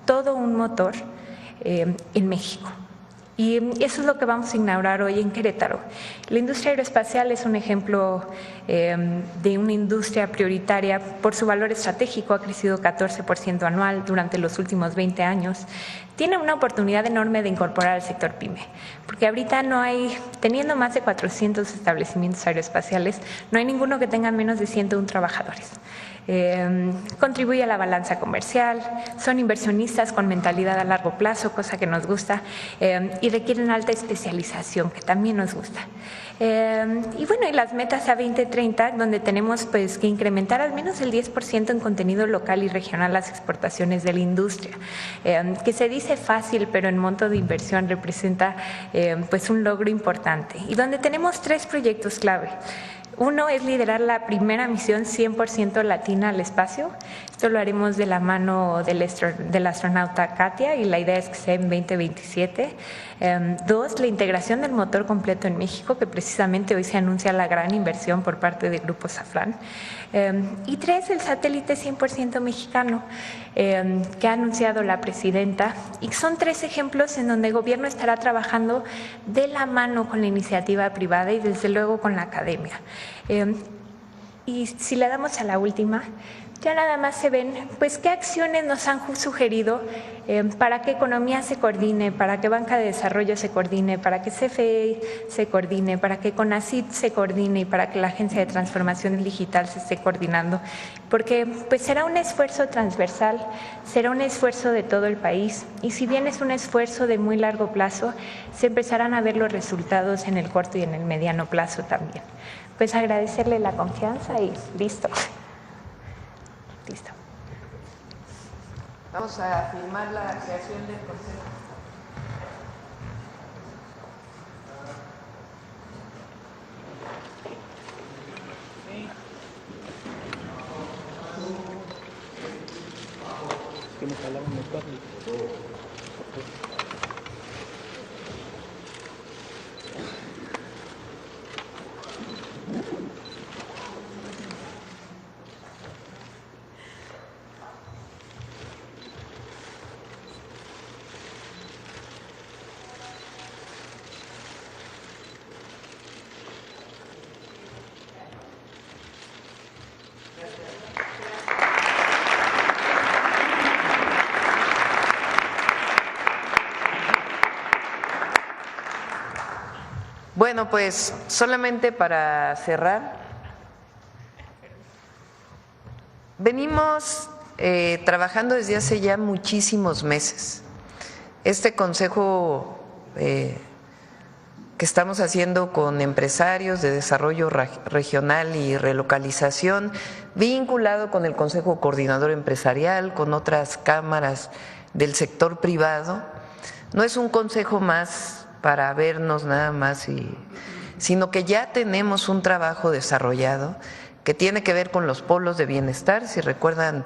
todo un motor en México. Y eso es lo que vamos a inaugurar hoy en Querétaro. La industria aeroespacial es un ejemplo de una industria prioritaria por su valor estratégico, ha crecido 14% anual durante los últimos 20 años. Tiene una oportunidad enorme de incorporar al sector PYME, porque ahorita no hay, teniendo más de 400 establecimientos aeroespaciales, no hay ninguno que tenga menos de 101 trabajadores. Contribuye a la balanza comercial, son inversionistas con mentalidad a largo plazo, cosa que nos gusta, y requieren alta especialización, que también nos gusta. Y bueno, y las metas a 2030, donde tenemos pues que incrementar al menos el 10% en contenido local y regional las exportaciones de la industria, que se dice fácil, pero en monto de inversión representa pues un logro importante, y donde tenemos 3 proyectos clave. Uno es liderar la primera misión 100% latina al espacio. Esto lo haremos de la mano del astronauta Katia, y la idea es que sea en 2027. 2, la integración del motor completo en México, que precisamente hoy se anuncia la gran inversión por parte de Grupo Safran. Y 3, el satélite 100% mexicano, que ha anunciado la presidenta. Y son 3 ejemplos en donde el gobierno estará trabajando de la mano con la iniciativa privada y desde luego con la academia. Y si le damos a la última, ya nada más se ven pues qué acciones nos han sugerido para que economía se coordine, para que banca de desarrollo se coordine, para que CFE se coordine, para que CONACYT se coordine y para que la Agencia de Transformación Digital se esté coordinando, porque pues será un esfuerzo transversal, será un esfuerzo de todo el país, y si bien es un esfuerzo de muy largo plazo, se empezarán a ver los resultados en el corto y en el mediano plazo también. Pues agradecerle la confianza y listo. Listo. Vamos a firmar la creación del Consejo. Bueno, pues solamente para cerrar, venimos trabajando desde hace ya muchísimos meses. Este consejo que estamos haciendo con empresarios de desarrollo regional y relocalización, vinculado con el Consejo Coordinador Empresarial, con otras cámaras del sector privado, no es un consejo más para vernos nada más, sino que ya tenemos un trabajo desarrollado que tiene que ver con los polos de bienestar. Si recuerdan,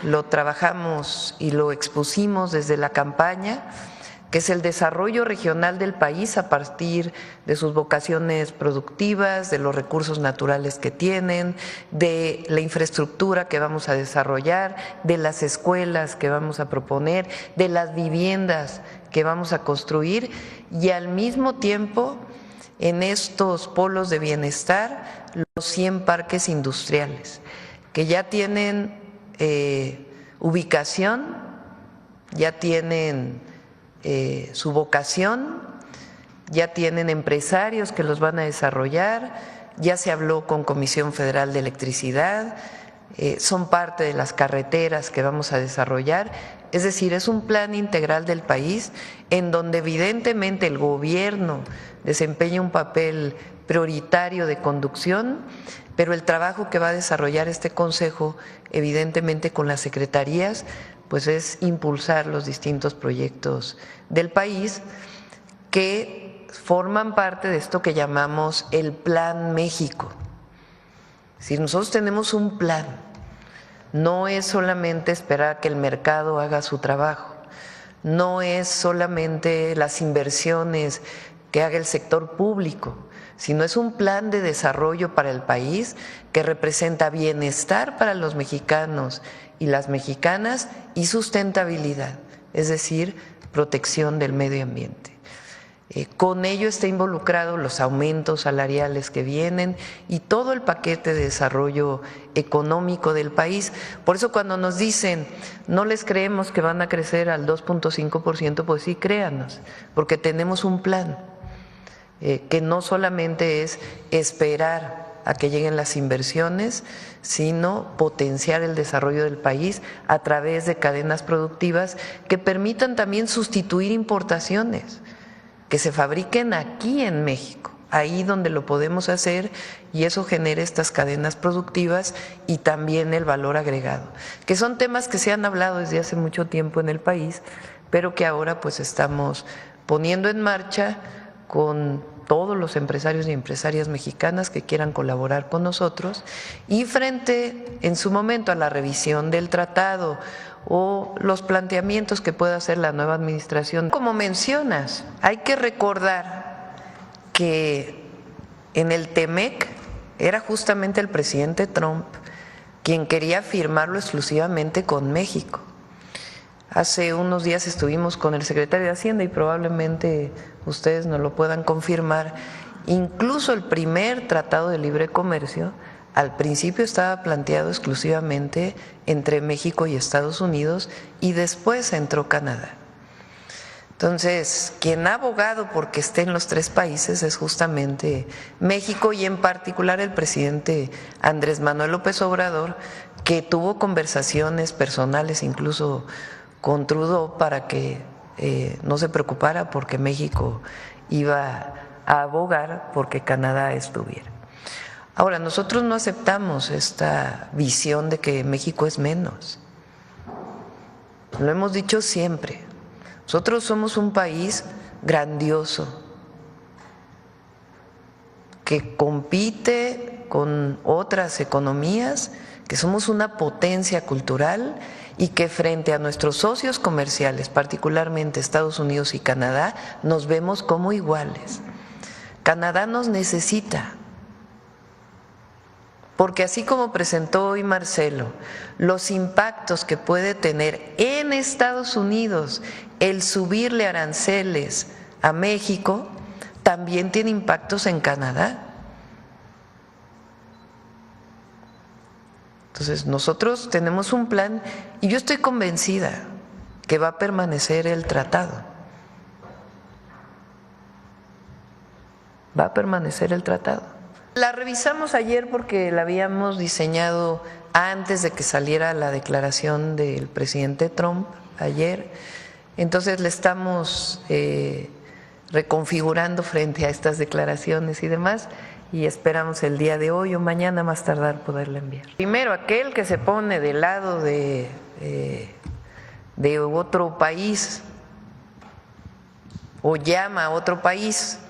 lo trabajamos y lo expusimos desde la campaña, que es el desarrollo regional del país a partir de sus vocaciones productivas, de los recursos naturales que tienen, de la infraestructura que vamos a desarrollar, de las escuelas que vamos a proponer, de las viviendas que vamos a construir, y al mismo tiempo en estos polos de bienestar los 100 parques industriales que ya tienen ubicación, ya tienen su vocación, ya tienen empresarios que los van a desarrollar, ya se habló con Comisión Federal de Electricidad, son parte de las carreteras que vamos a desarrollar. Es decir, es un plan integral del país en donde evidentemente el gobierno desempeña un papel prioritario de conducción, pero el trabajo que va a desarrollar este consejo, evidentemente con las secretarías, pues es impulsar los distintos proyectos del país que forman parte de esto que llamamos el Plan México. Si nosotros tenemos un plan, no es solamente esperar a que el mercado haga su trabajo, no es solamente las inversiones que haga el sector público, sino es un plan de desarrollo para el país que representa bienestar para los mexicanos y las mexicanas y sustentabilidad, es decir, protección del medio ambiente. Con ello está involucrado los aumentos salariales que vienen y todo el paquete de desarrollo económico del país. Por eso cuando nos dicen no les creemos que van a crecer al 2.5%, pues sí, créanos, porque tenemos un plan que no solamente es esperar a que lleguen las inversiones, sino potenciar el desarrollo del país a través de cadenas productivas que permitan también sustituir importaciones, que se fabriquen aquí en México, ahí donde lo podemos hacer, y eso genera estas cadenas productivas y también el valor agregado, que son temas que se han hablado desde hace mucho tiempo en el país, pero que ahora pues estamos poniendo en marcha con todos los empresarios y empresarias mexicanas que quieran colaborar con nosotros, y frente en su momento a la revisión del tratado o los planteamientos que pueda hacer la nueva administración. Como mencionas, hay que recordar que en el TEMEC era justamente el presidente Trump quien quería firmarlo exclusivamente con México. Hace unos días estuvimos con el secretario de Hacienda y probablemente ustedes nos lo puedan confirmar. Incluso el primer tratado de libre comercio al principio estaba planteado exclusivamente entre México y Estados Unidos y después entró Canadá. Entonces, quien ha abogado porque esté en los tres países es justamente México y en particular el presidente Andrés Manuel López Obrador, que tuvo conversaciones personales incluso con Trudeau para que no se preocupara porque México iba a abogar porque Canadá estuviera. Ahora, nosotros no aceptamos esta visión de que México es menos. Lo hemos dicho siempre. Nosotros somos un país grandioso que compite con otras economías, que somos una potencia cultural y que frente a nuestros socios comerciales, particularmente Estados Unidos y Canadá, nos vemos como iguales. Canadá nos necesita, porque así como presentó hoy Marcelo, los impactos que puede tener en Estados Unidos el subirle aranceles a México, también tiene impactos en Canadá. Entonces, nosotros tenemos un plan y yo estoy convencida que va a permanecer el tratado. Va a permanecer el tratado. La revisamos ayer porque la habíamos diseñado antes de que saliera la declaración del presidente Trump ayer. Entonces, le estamos reconfigurando frente a estas declaraciones y demás. Y esperamos el día de hoy o mañana más tardar poderla enviar. Primero, aquel que se pone del lado de otro país o llama a otro país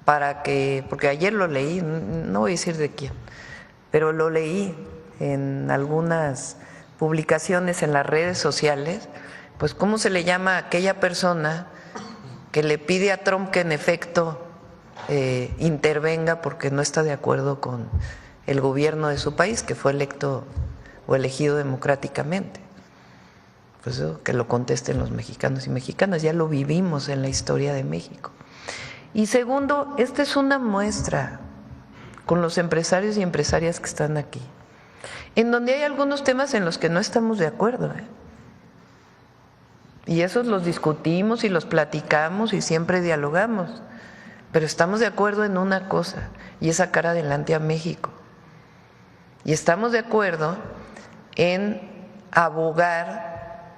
para que, porque ayer lo leí, no voy a decir de quién, pero lo leí en algunas publicaciones en las redes sociales, pues cómo se le llama a aquella persona que le pide a Trump que en efecto intervenga porque no está de acuerdo con el gobierno de su país, que fue electo o elegido democráticamente. Pues eso, que lo contesten los mexicanos y mexicanas, ya lo vivimos en la historia de México. Y segundo, esta es una muestra con los empresarios y empresarias que están aquí, en donde hay algunos temas en los que no estamos de acuerdo, y esos los discutimos y los platicamos y siempre dialogamos. Pero estamos de acuerdo en una cosa, y es sacar adelante a México. Y estamos de acuerdo en abogar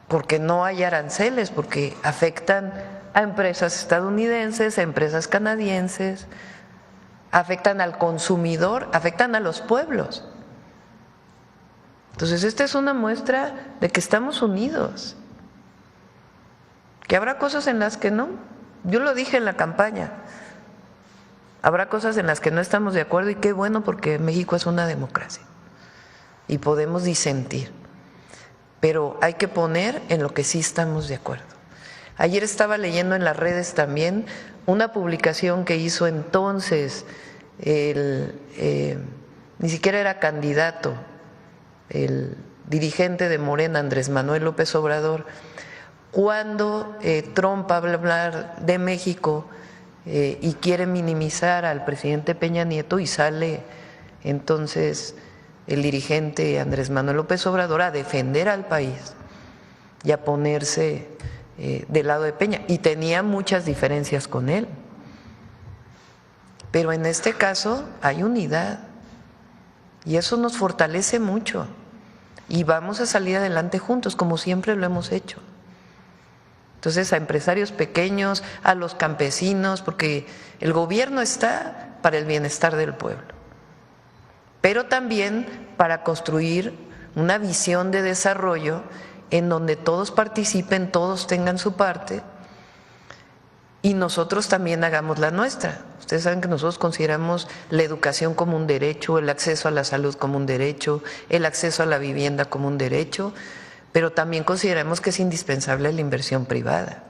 porque no haya aranceles, porque afectan a empresas estadounidenses, a empresas canadienses, afectan al consumidor, afectan a los pueblos. Entonces, esta es una muestra de que estamos unidos, que habrá cosas en las que no. Yo lo dije en la campaña, habrá cosas en las que no estamos de acuerdo y qué bueno porque México es una democracia y podemos disentir, pero hay que poner en lo que sí estamos de acuerdo. Ayer estaba leyendo en las redes también una publicación que hizo entonces ni siquiera era candidato, el dirigente de Morena, Andrés Manuel López Obrador, cuando Trump habla hablar de México y quiere minimizar al presidente Peña Nieto, y sale entonces el dirigente Andrés Manuel López Obrador a defender al país y a ponerse del lado de Peña, y tenía muchas diferencias con él, pero en este caso hay unidad y eso nos fortalece mucho y vamos a salir adelante juntos como siempre lo hemos hecho. Entonces, a empresarios pequeños, a los campesinos, porque el gobierno está para el bienestar del pueblo, pero también para construir una visión de desarrollo en donde todos participen, todos tengan su parte y nosotros también hagamos la nuestra. Ustedes saben que nosotros consideramos la educación como un derecho, el acceso a la salud como un derecho, el acceso a la vivienda como un derecho, pero también consideramos que es indispensable la inversión privada,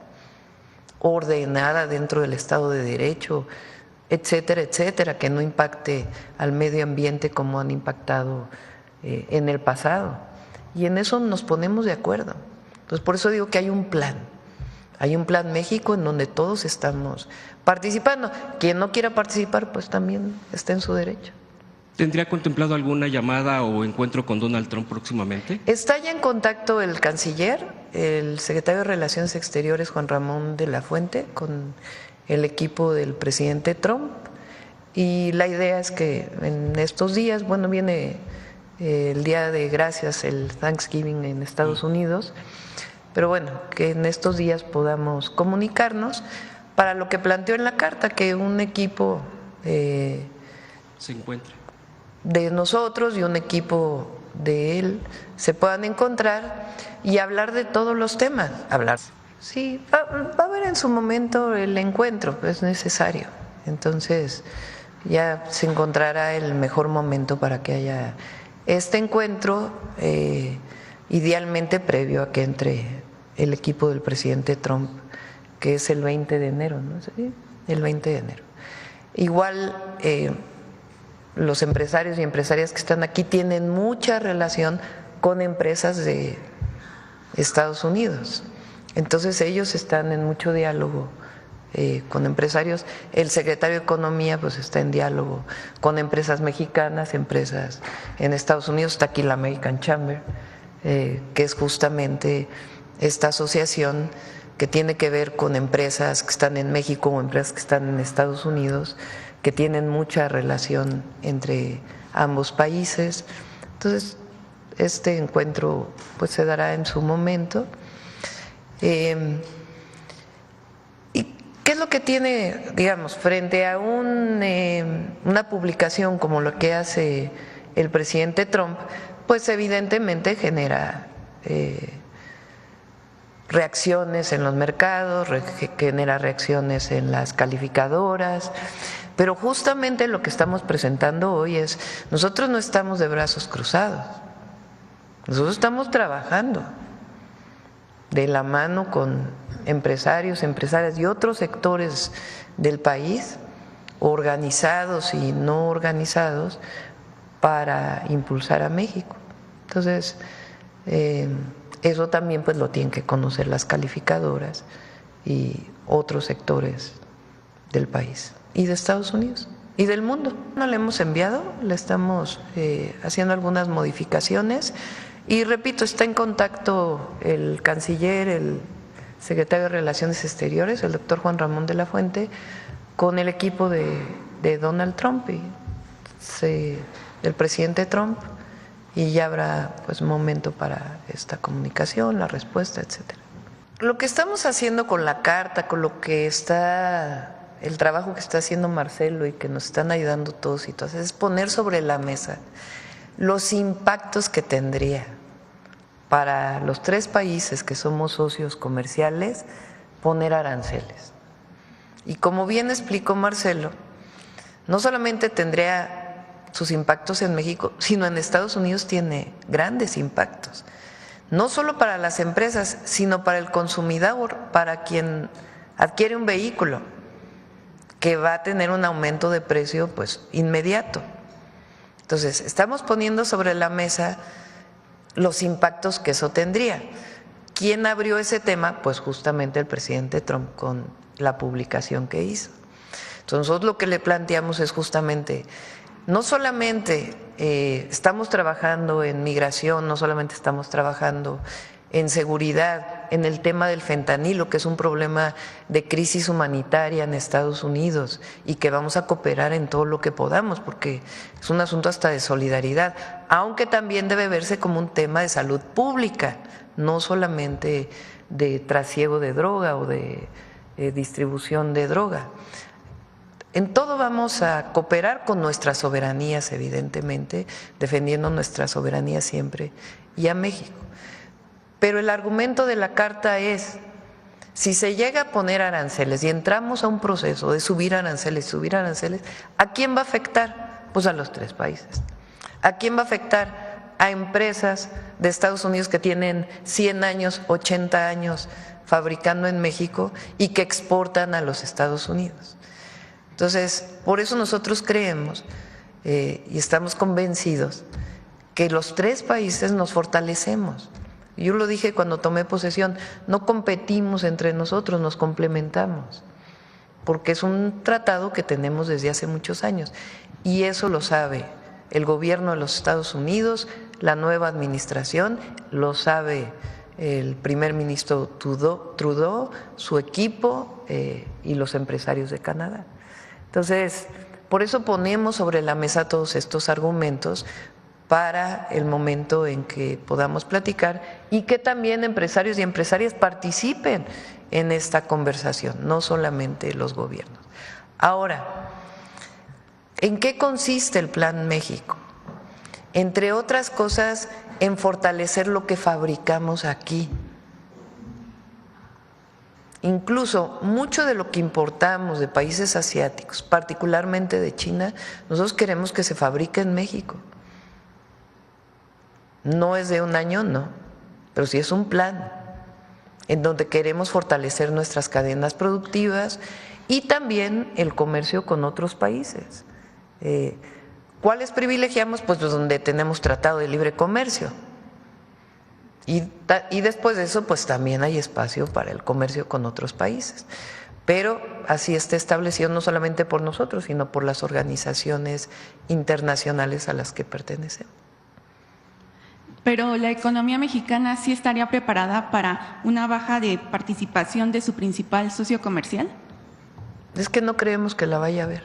ordenada dentro del Estado de Derecho, etcétera, etcétera, que no impacte al medio ambiente como han impactado en el pasado. Y en eso nos ponemos de acuerdo. Entonces, por eso digo que hay un plan México en donde todos estamos participando. Quien no quiera participar, pues también está en su derecho. ¿Tendría contemplado alguna llamada o encuentro con Donald Trump próximamente? Está ya en contacto el canciller, el secretario de Relaciones Exteriores, Juan Ramón de la Fuente, con el equipo del presidente Trump, y la idea es que en estos días, bueno, viene el Día de Gracias, el Thanksgiving en Estados Unidos, pero bueno, que en estos días podamos comunicarnos para lo que planteó en la carta, que un equipo se encuentre de nosotros y un equipo de él se puedan encontrar y hablar de todos los temas. Sí, va a haber en su momento el encuentro, es necesario. Entonces, ya se encontrará el mejor momento para que haya este encuentro, idealmente previo a que entre el equipo del presidente Trump, que es el 20 de enero, ¿no? ¿Sí? El 20 de enero. Igual los empresarios y empresarias que están aquí tienen mucha relación con empresas de Estados Unidos. Entonces ellos están en mucho diálogo con empresarios. El secretario de Economía pues está en diálogo con empresas mexicanas, empresas en Estados Unidos. Está aquí la American Chamber, que es justamente esta asociación que tiene que ver con empresas que están en México o empresas que están en Estados Unidos, que tienen mucha relación entre ambos países. Entonces, este encuentro pues se dará en su momento. ¿Y qué es lo que tiene, digamos, frente a una publicación como lo que hace el presidente Trump? Pues evidentemente genera reacciones en los mercados, genera reacciones en las calificadoras, pero justamente lo que estamos presentando hoy es, nosotros no estamos de brazos cruzados, nosotros estamos trabajando de la mano con empresarios, empresarias y otros sectores del país, organizados y no organizados, para impulsar a México. Entonces, eso también pues lo tienen que conocer las calificadoras y otros sectores del país y de Estados Unidos y del mundo. No le hemos enviado, le estamos haciendo algunas modificaciones y repito, está en contacto el canciller, el secretario de Relaciones Exteriores, el doctor Juan Ramón de la Fuente, con el equipo de Donald Trump y del presidente Trump, y ya habrá pues momento para esta comunicación, la respuesta, etcétera. Lo que estamos haciendo con la carta, con lo que está, el trabajo que está haciendo Marcelo y que nos están ayudando todos y todas, es poner sobre la mesa los impactos que tendría para los tres países que somos socios comerciales poner aranceles. Y como bien explicó Marcelo, no solamente tendría sus impactos en México, sino en Estados Unidos tiene grandes impactos, no solo para las empresas, sino para el consumidor, para quien adquiere un vehículo, que va a tener un aumento de precio pues inmediato. Entonces, estamos poniendo sobre la mesa los impactos que eso tendría. ¿Quién abrió ese tema? Pues justamente el presidente Trump con la publicación que hizo. Entonces, nosotros lo que le planteamos es justamente, no solamente estamos trabajando en migración, no solamente estamos trabajando en seguridad, en el tema del fentanilo, que es un problema de crisis humanitaria en Estados Unidos y que vamos a cooperar en todo lo que podamos, porque es un asunto hasta de solidaridad, aunque también debe verse como un tema de salud pública, no solamente de trasiego de droga o de distribución de droga. En todo vamos a cooperar con nuestras soberanías, evidentemente, defendiendo nuestra soberanía siempre y a México. Pero el argumento de la carta es, si se llega a poner aranceles y entramos a un proceso de subir aranceles, ¿a quién va a afectar? Pues a los tres países. ¿A quién va a afectar? A empresas de Estados Unidos que tienen 100 años, 80 años fabricando en México y que exportan a los Estados Unidos. Entonces, por eso nosotros creemos y estamos convencidos que los tres países nos fortalecemos. Yo lo dije cuando tomé posesión, no competimos entre nosotros, nos complementamos, porque es un tratado que tenemos desde hace muchos años y eso lo sabe el gobierno de los Estados Unidos, la nueva administración, lo sabe el primer ministro Trudeau, su equipo y los empresarios de Canadá. Entonces, por eso ponemos sobre la mesa todos estos argumentos para el momento en que podamos platicar y que también empresarios y empresarias participen en esta conversación, no solamente los gobiernos. Ahora, ¿en qué consiste el Plan México? Entre otras cosas, en fortalecer lo que fabricamos aquí. incluso mucho de lo que importamos de países asiáticos, particularmente de China, nosotros queremos que se fabrique en México. No es de un año, no, pero sí es un plan en donde queremos fortalecer nuestras cadenas productivas y también el comercio con otros países. ¿Cuáles privilegiamos? Pues donde tenemos tratado de libre comercio. Y después de eso, pues también hay espacio para el comercio con otros países. Pero así está establecido no solamente por nosotros, sino por las organizaciones internacionales a las que pertenecemos. Pero la economía mexicana sí estaría preparada para una baja de participación de su principal socio comercial. Es que no creemos que la vaya a haber.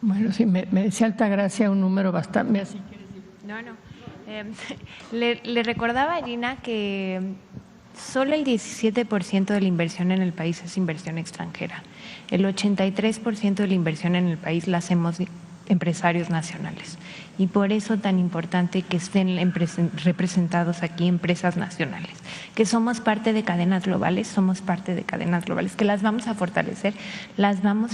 Bueno, sí, me decía Altagracia un número bastante… No. Le recordaba a Gina que solo el 17% de la inversión en el país es inversión extranjera. El 83% de la inversión en el país la hacemos empresarios nacionales. Y por eso tan importante que estén representados aquí empresas nacionales, que somos parte de cadenas globales, que las vamos a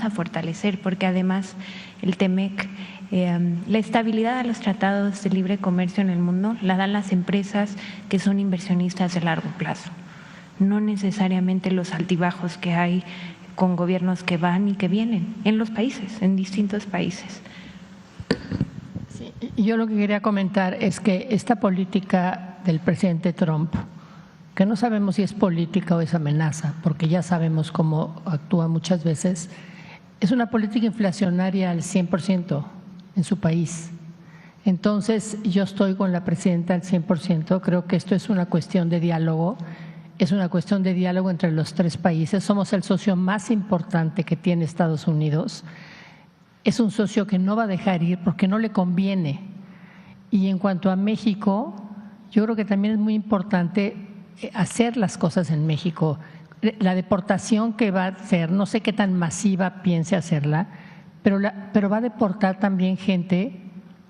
fortalecer porque además el TEMEC, la estabilidad de los tratados de libre comercio en el mundo la dan las empresas que son inversionistas de largo plazo, no necesariamente los altibajos que hay con gobiernos que van y que vienen en los países, en distintos países. Yo lo que quería comentar es que esta política del presidente Trump, que no sabemos si es política o es amenaza, porque ya sabemos cómo actúa muchas veces, es una política inflacionaria al 100% en su país. Entonces, yo estoy con la presidenta al 100%, creo que esto es una cuestión de diálogo, entre los tres países. Somos el socio más importante que tiene Estados Unidos. Es un socio que no va a dejar ir porque no le conviene. Y en cuanto a México, yo creo que también es muy importante hacer las cosas en México. La deportación que va a hacer, no sé qué tan masiva piense hacerla, pero va a deportar también gente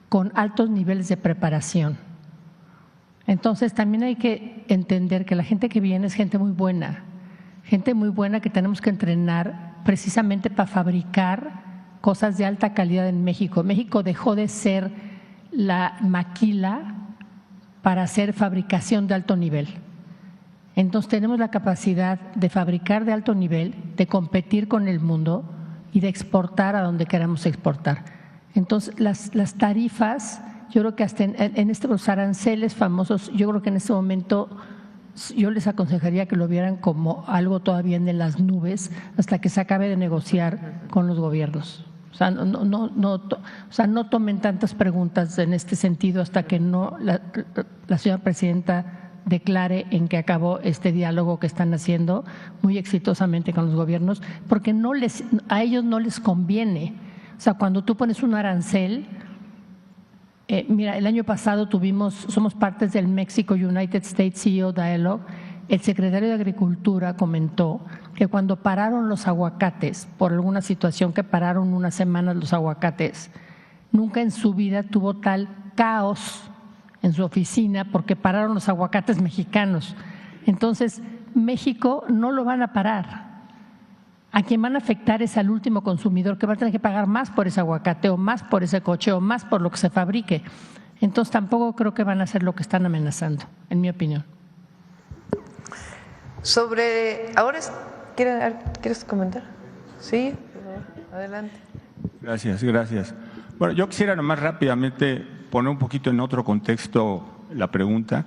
con altos niveles de preparación. Entonces también hay que entender que la gente que viene es gente muy buena que tenemos que entrenar precisamente para fabricar cosas de alta calidad en México. México dejó de ser la maquila para hacer fabricación de alto nivel. Entonces tenemos la capacidad de fabricar de alto nivel, de competir con el mundo y de exportar a donde queramos exportar. Entonces las tarifas, yo creo que hasta en los aranceles famosos, yo creo que en este momento yo les aconsejaría que lo vieran como algo todavía en las nubes hasta que se acabe de negociar con los gobiernos. O sea, no tomen tantas preguntas en este sentido hasta que no la señora presidenta declare en que acabó este diálogo que están haciendo muy exitosamente con los gobiernos, porque a ellos no les conviene. O sea, cuando tú pones un arancel, mira, el año pasado somos partes del Mexico United States CEO Dialogue. El secretario de Agricultura comentó que cuando pararon los aguacates, por alguna situación que pararon unas semanas los aguacates, nunca en su vida tuvo tal caos en su oficina porque pararon los aguacates mexicanos. Entonces, México no lo van a parar. A quien van a afectar es al último consumidor, que va a tener que pagar más por ese aguacate o más por ese coche o más por lo que se fabrique. Entonces, tampoco creo que van a hacer lo que están amenazando, en mi opinión. ¿Quieres comentar? Sí, adelante. Gracias. Bueno, yo quisiera nomás rápidamente poner un poquito en otro contexto la pregunta,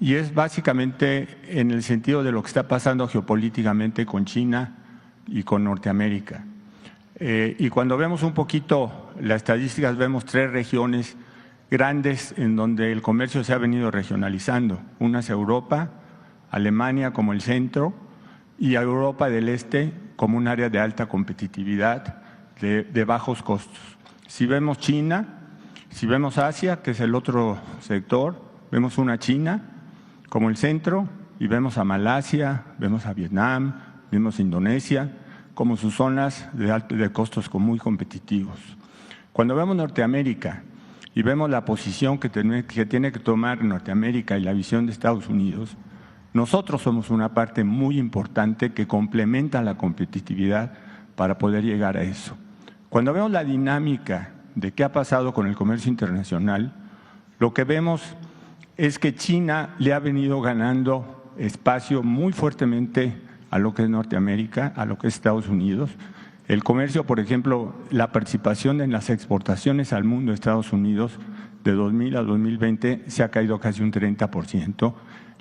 y es básicamente en el sentido de lo que está pasando geopolíticamente con China y con Norteamérica. Y cuando vemos un poquito las estadísticas, vemos 3 regiones grandes en donde el comercio se ha venido regionalizando. Una es Europa, Alemania como el centro, y Europa del Este como un área de alta competitividad, de bajos costos. Si vemos China, si vemos Asia, que es el otro sector, vemos una China como el centro y vemos a Malasia, vemos a Vietnam, vemos a Indonesia como sus zonas de costos muy competitivos. Cuando vemos Norteamérica y vemos la posición que tiene que tomar Norteamérica y la visión de Estados Unidos, Nosotros somos una parte muy importante que complementa la competitividad para poder llegar a eso. Cuando vemos la dinámica de qué ha pasado con el comercio internacional, lo que vemos es que China le ha venido ganando espacio muy fuertemente a lo que es Norteamérica, a lo que es Estados Unidos. El comercio, por ejemplo, la participación en las exportaciones al mundo de Estados Unidos de 2000 a 2020 se ha caído casi un 30%,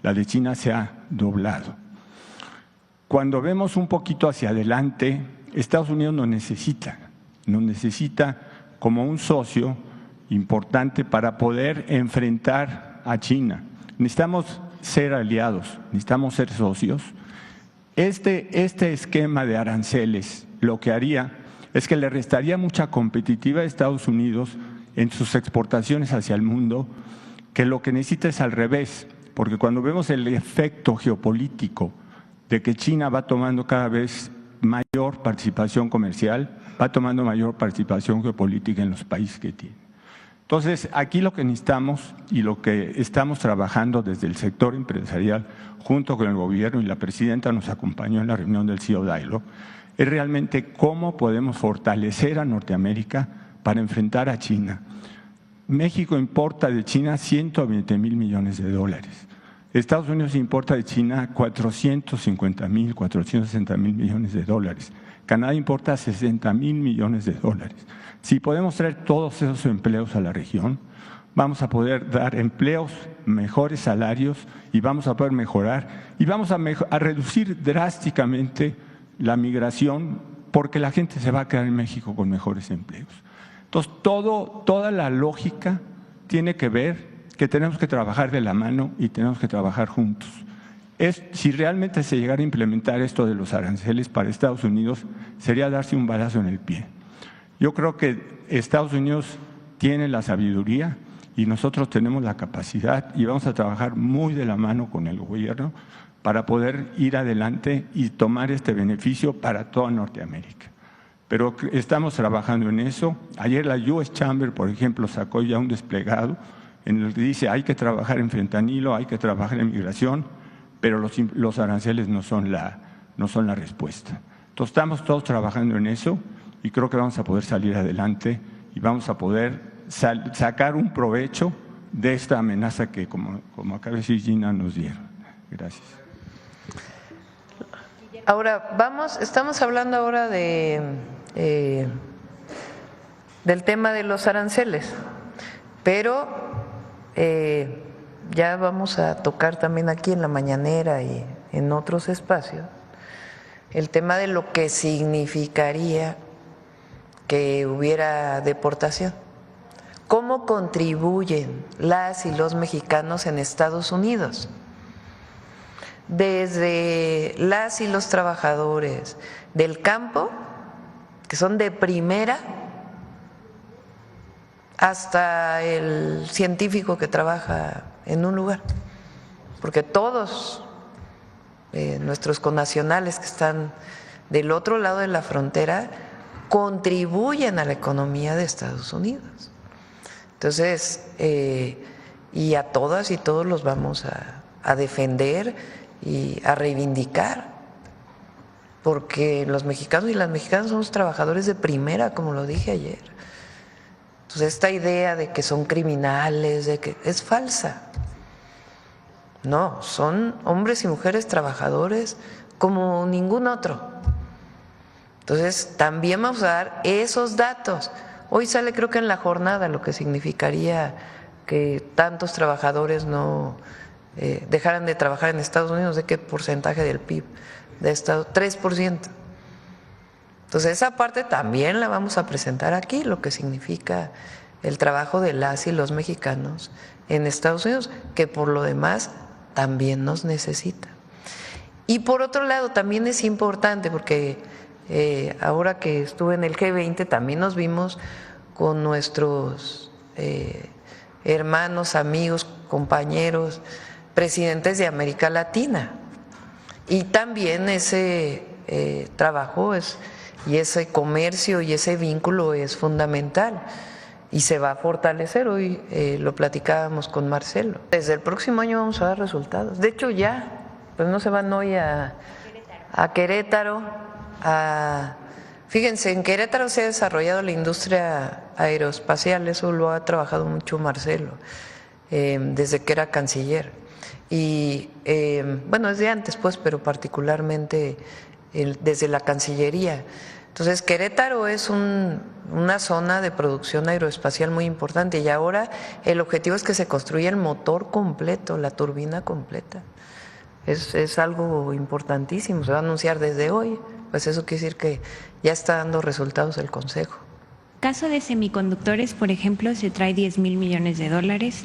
la de China se ha doblado. Cuando vemos un poquito hacia adelante, Estados Unidos nos necesita como un socio importante para poder enfrentar a China. Necesitamos ser aliados, necesitamos ser socios. Este esquema de aranceles lo que haría es que le restaría mucha competitividad a Estados Unidos en sus exportaciones hacia el mundo, que lo que necesita es al revés, porque cuando vemos el efecto geopolítico de que China va tomando cada vez mayor participación comercial, va tomando mayor participación geopolítica en los países que tiene. Entonces, aquí lo que necesitamos y lo que estamos trabajando desde el sector empresarial junto con el gobierno, y la presidenta nos acompañó en la reunión del CEO Dialogue, es realmente cómo podemos fortalecer a Norteamérica para enfrentar a China. México importa de China 120,000 millones de dólares. Estados Unidos importa de China 450,000, 460,000 millones de dólares. Canadá importa 60,000 millones de dólares. Si podemos traer todos esos empleos a la región, vamos a poder dar empleos, mejores salarios, y vamos a poder mejorar y vamos a reducir drásticamente la migración, porque la gente se va a quedar en México con mejores empleos. Entonces, toda la lógica tiene que ver que tenemos que trabajar de la mano y tenemos que trabajar juntos. Si realmente se llegara a implementar esto de los aranceles para Estados Unidos, sería darse un balazo en el pie. Yo creo que Estados Unidos tiene la sabiduría y nosotros tenemos la capacidad, y vamos a trabajar muy de la mano con el gobierno para poder ir adelante y tomar este beneficio para toda Norteamérica. Pero estamos trabajando en eso. Ayer la US Chamber, por ejemplo, sacó ya un desplegado en el que dice hay que trabajar en fentanilo, hay que trabajar en migración, pero los aranceles no son la respuesta. Entonces, estamos todos trabajando en eso y creo que vamos a poder salir adelante y vamos a poder sacar un provecho de esta amenaza que, como acaba de decir Gina, nos dieron. Gracias. Ahora, estamos hablando ahora del tema de los aranceles, pero ya vamos a tocar también aquí en la mañanera y en otros espacios el tema de lo que significaría que hubiera deportación. ¿Cómo contribuyen las y los mexicanos en Estados Unidos? Desde las y los trabajadores del campo, que son de primera, hasta el científico que trabaja en un lugar, porque todos nuestros connacionales que están del otro lado de la frontera contribuyen a la economía de Estados Unidos. Entonces, y a todas y todos los vamos a defender y a reivindicar, porque los mexicanos y las mexicanas somos trabajadores de primera, como lo dije ayer. Entonces, esta idea de que son criminales, de que es falsa. No, son hombres y mujeres trabajadores como ningún otro. Entonces, también vamos a dar esos datos. Hoy sale, creo que en la jornada, lo que significaría que tantos trabajadores no dejaran de trabajar en Estados Unidos. ¿De qué porcentaje del PIB de Estados? 3%. Entonces, esa parte también la vamos a presentar aquí, lo que significa el trabajo de las y los mexicanos en Estados Unidos, que por lo demás también nos necesita. Y por otro lado, también es importante, porque ahora que estuve en el G20 también nos vimos con nuestros hermanos, amigos, compañeros, presidentes de América Latina. Y también ese trabajo y ese comercio y ese vínculo es fundamental y se va a fortalecer. Hoy lo platicábamos con Marcelo. Desde el próximo año vamos a dar resultados. De hecho, ya pues no se van hoy a Querétaro. Fíjense, en Querétaro se ha desarrollado la industria aeroespacial, eso lo ha trabajado mucho Marcelo, desde que era canciller. Y bueno, desde antes pues, pero particularmente desde la Cancillería. Entonces, Querétaro es una zona de producción aeroespacial muy importante y ahora el objetivo es que se construya el motor completo, la turbina completa. Es algo importantísimo, se va a anunciar desde hoy, pues eso quiere decir que ya está dando resultados el Consejo. Caso de semiconductores, por ejemplo, se trae 10,000 millones de dólares.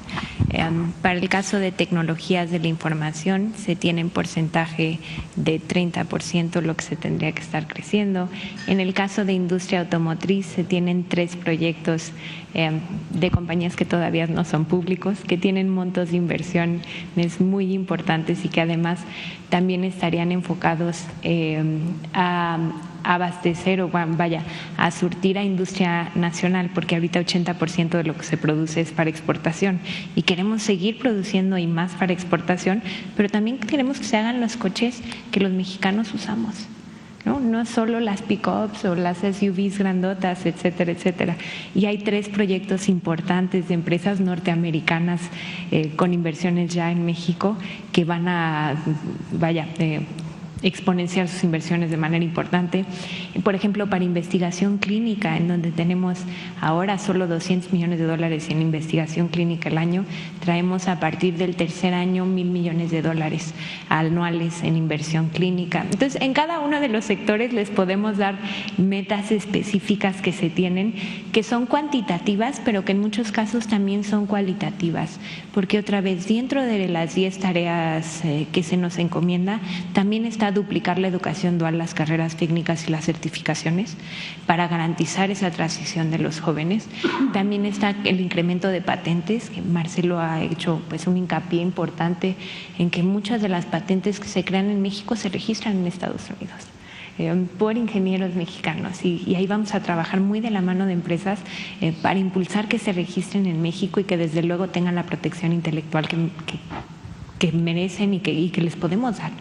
Para el caso de tecnologías de la información, se tiene en porcentaje de 30% lo que se tendría que estar creciendo. En el caso de industria automotriz, se tienen 3 proyectos de compañías que todavía no son públicos, que tienen montos de inversiones muy importantes y que además también estarían enfocados a abastecer a surtir a industria nacional, porque ahorita 80% de lo que se produce es para exportación y queremos seguir produciendo y más para exportación, pero también queremos que se hagan los coches que los mexicanos usamos. No solo las pick-ups o las SUVs grandotas, etcétera, etcétera. Y hay 3 proyectos importantes de empresas norteamericanas con inversiones ya en México que van a, exponenciar sus inversiones de manera importante. Por ejemplo, para investigación clínica, en donde tenemos ahora solo 200 millones de dólares en investigación clínica al año, traemos a partir del tercer año 1,000 millones de dólares anuales en inversión clínica. Entonces, en cada uno de los sectores les podemos dar metas específicas que se tienen, que son cuantitativas, pero que en muchos casos también son cualitativas, porque otra vez, dentro de las 10 tareas que se nos encomienda, también está duplicar la educación dual, las carreras técnicas y las certificaciones para garantizar esa transición de los jóvenes. También está el incremento de patentes, que Marcelo ha hecho pues un hincapié importante en que muchas de las patentes que se crean en México se registran en Estados Unidos por ingenieros mexicanos y ahí vamos a trabajar muy de la mano de empresas para impulsar que se registren en México y que desde luego tengan la protección intelectual que merecen y que les podemos dar.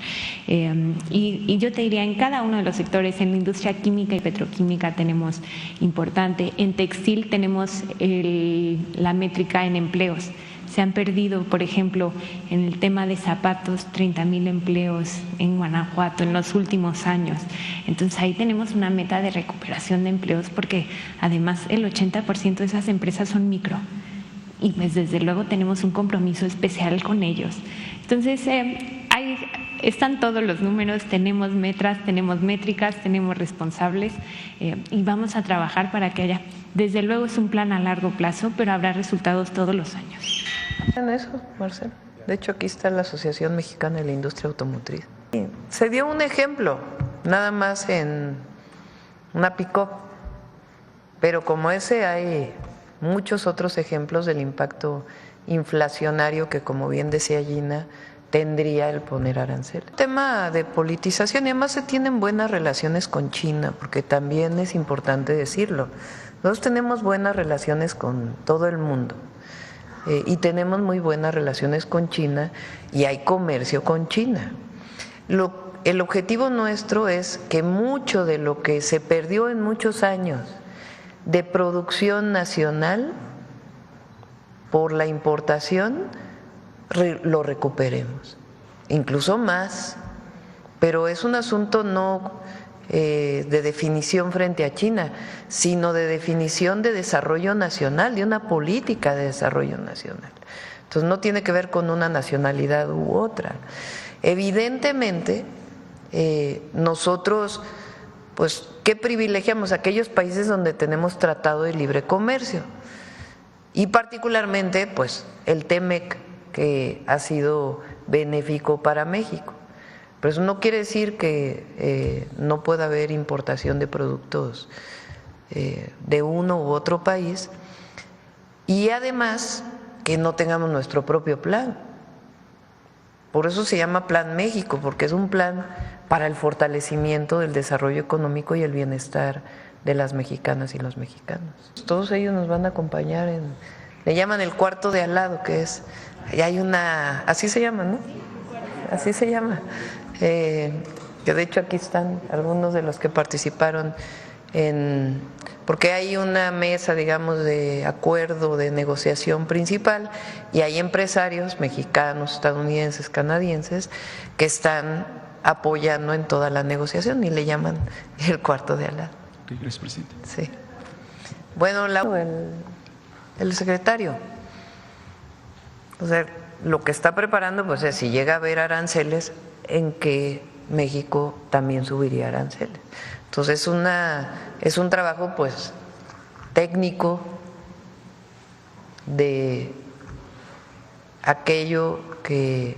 Y yo te diría, en cada uno de los sectores, en la industria química y petroquímica tenemos importante, en textil tenemos la métrica en empleos. Se han perdido, por ejemplo, en el tema de zapatos, 30,000 empleos en Guanajuato en los últimos años. Entonces ahí tenemos una meta de recuperación de empleos porque además el 80% de esas empresas son micro. Y pues desde luego tenemos un compromiso especial con ellos. Entonces, ahí están todos los números, tenemos metas, tenemos métricas, tenemos responsables y vamos a trabajar para que haya, desde luego es un plan a largo plazo, pero habrá resultados todos los años. En eso, Marcelo. De hecho, aquí está la Asociación Mexicana de la Industria Automotriz. Se dio un ejemplo, nada más en una pick-up, pero como ese hay muchos otros ejemplos del impacto inflacionario que, como bien decía Gina, tendría el poner arancel. Tema de politización, y además se tienen buenas relaciones con China, porque también es importante decirlo. Nosotros tenemos buenas relaciones con todo el mundo y tenemos muy buenas relaciones con China y hay comercio con China. El objetivo nuestro es que mucho de lo que se perdió en muchos años de producción nacional por la importación lo recuperemos, incluso más, pero es un asunto no de definición frente a China, sino de definición de desarrollo nacional, de una política de desarrollo nacional. Entonces no tiene que ver con una nacionalidad u otra. Evidentemente, nosotros, pues, ¿qué privilegiamos? Aquellos países donde tenemos tratado de libre comercio y particularmente, pues, el TEMEC, que ha sido benéfico para México. Pero eso no quiere decir que no pueda haber importación de productos de uno u otro país y además que no tengamos nuestro propio plan. Por eso se llama Plan México, porque es un plan para el fortalecimiento del desarrollo económico y el bienestar de las mexicanas y los mexicanos. Todos ellos nos van a acompañar le llaman el cuarto de al lado, que es, hay una, así se llama, ¿no? así se llama. Que de hecho aquí están algunos de los que participaron porque hay una mesa, digamos, de acuerdo, de negociación principal, y hay empresarios mexicanos, estadounidenses, canadienses, que están apoyando en toda la negociación y le llaman el cuarto de al lado. Gracias, presidente. Sí. Bueno, el secretario, o sea, lo que está preparando pues es, si llega a haber aranceles, en que México también subiría aranceles. Entonces es un trabajo pues técnico de aquello que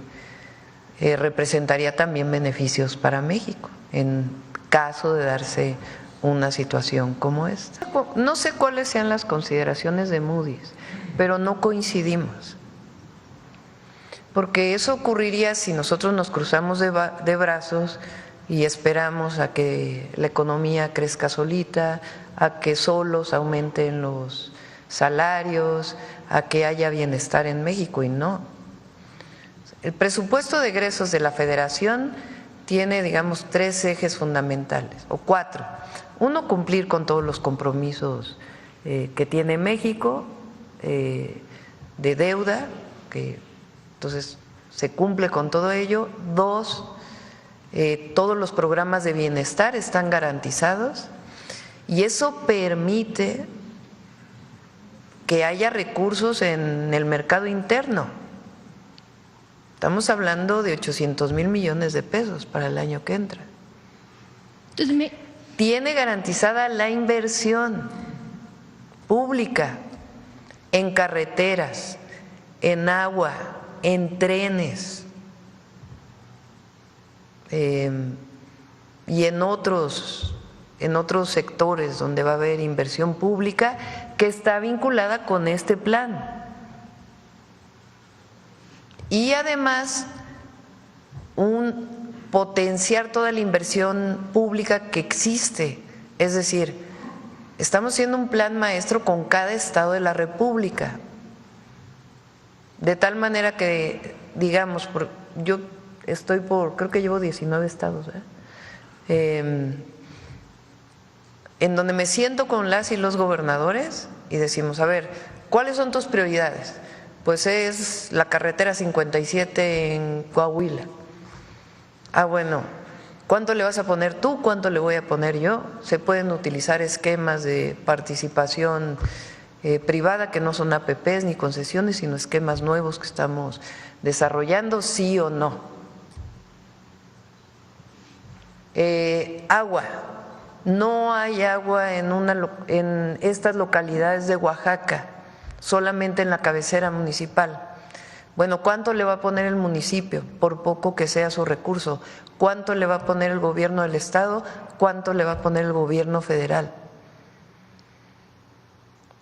representaría también beneficios para México en caso de darse una situación como esta. No sé cuáles sean las consideraciones de Moody's, pero no coincidimos. Porque eso ocurriría si nosotros nos cruzamos de brazos y esperamos a que la economía crezca solita, a que solos aumenten los salarios, a que haya bienestar en México, y no. El presupuesto de egresos de la Federación tiene, digamos, 3 ejes fundamentales, o 4. Uno, cumplir con todos los compromisos que tiene México de deuda, que entonces se cumple con todo ello. 2, todos los programas de bienestar están garantizados y eso permite que haya recursos en el mercado interno. Estamos hablando de 800,000 millones de pesos para el año que entra. Entonces, tiene garantizada la inversión pública en carreteras, en agua, en trenes y en otros sectores donde va a haber inversión pública que está vinculada con este plan. Y además potenciar toda la inversión pública que existe, es decir, estamos haciendo un plan maestro con cada estado de la República, de tal manera que, digamos, yo estoy creo que llevo 19 estados, en donde me siento con las y los gobernadores y decimos, a ver, ¿cuáles son tus prioridades? Pues es la carretera 57 en Coahuila. Ah, bueno, ¿cuánto le vas a poner tú? ¿Cuánto le voy a poner yo? Se pueden utilizar esquemas de participación privada que no son APPs ni concesiones, sino esquemas nuevos que estamos desarrollando, sí o no. Agua. No hay agua en estas localidades de Oaxaca, solamente en la cabecera municipal. Bueno, ¿cuánto le va a poner el municipio? Por poco que sea su recurso. ¿Cuánto le va a poner el gobierno del estado? ¿Cuánto le va a poner el gobierno federal?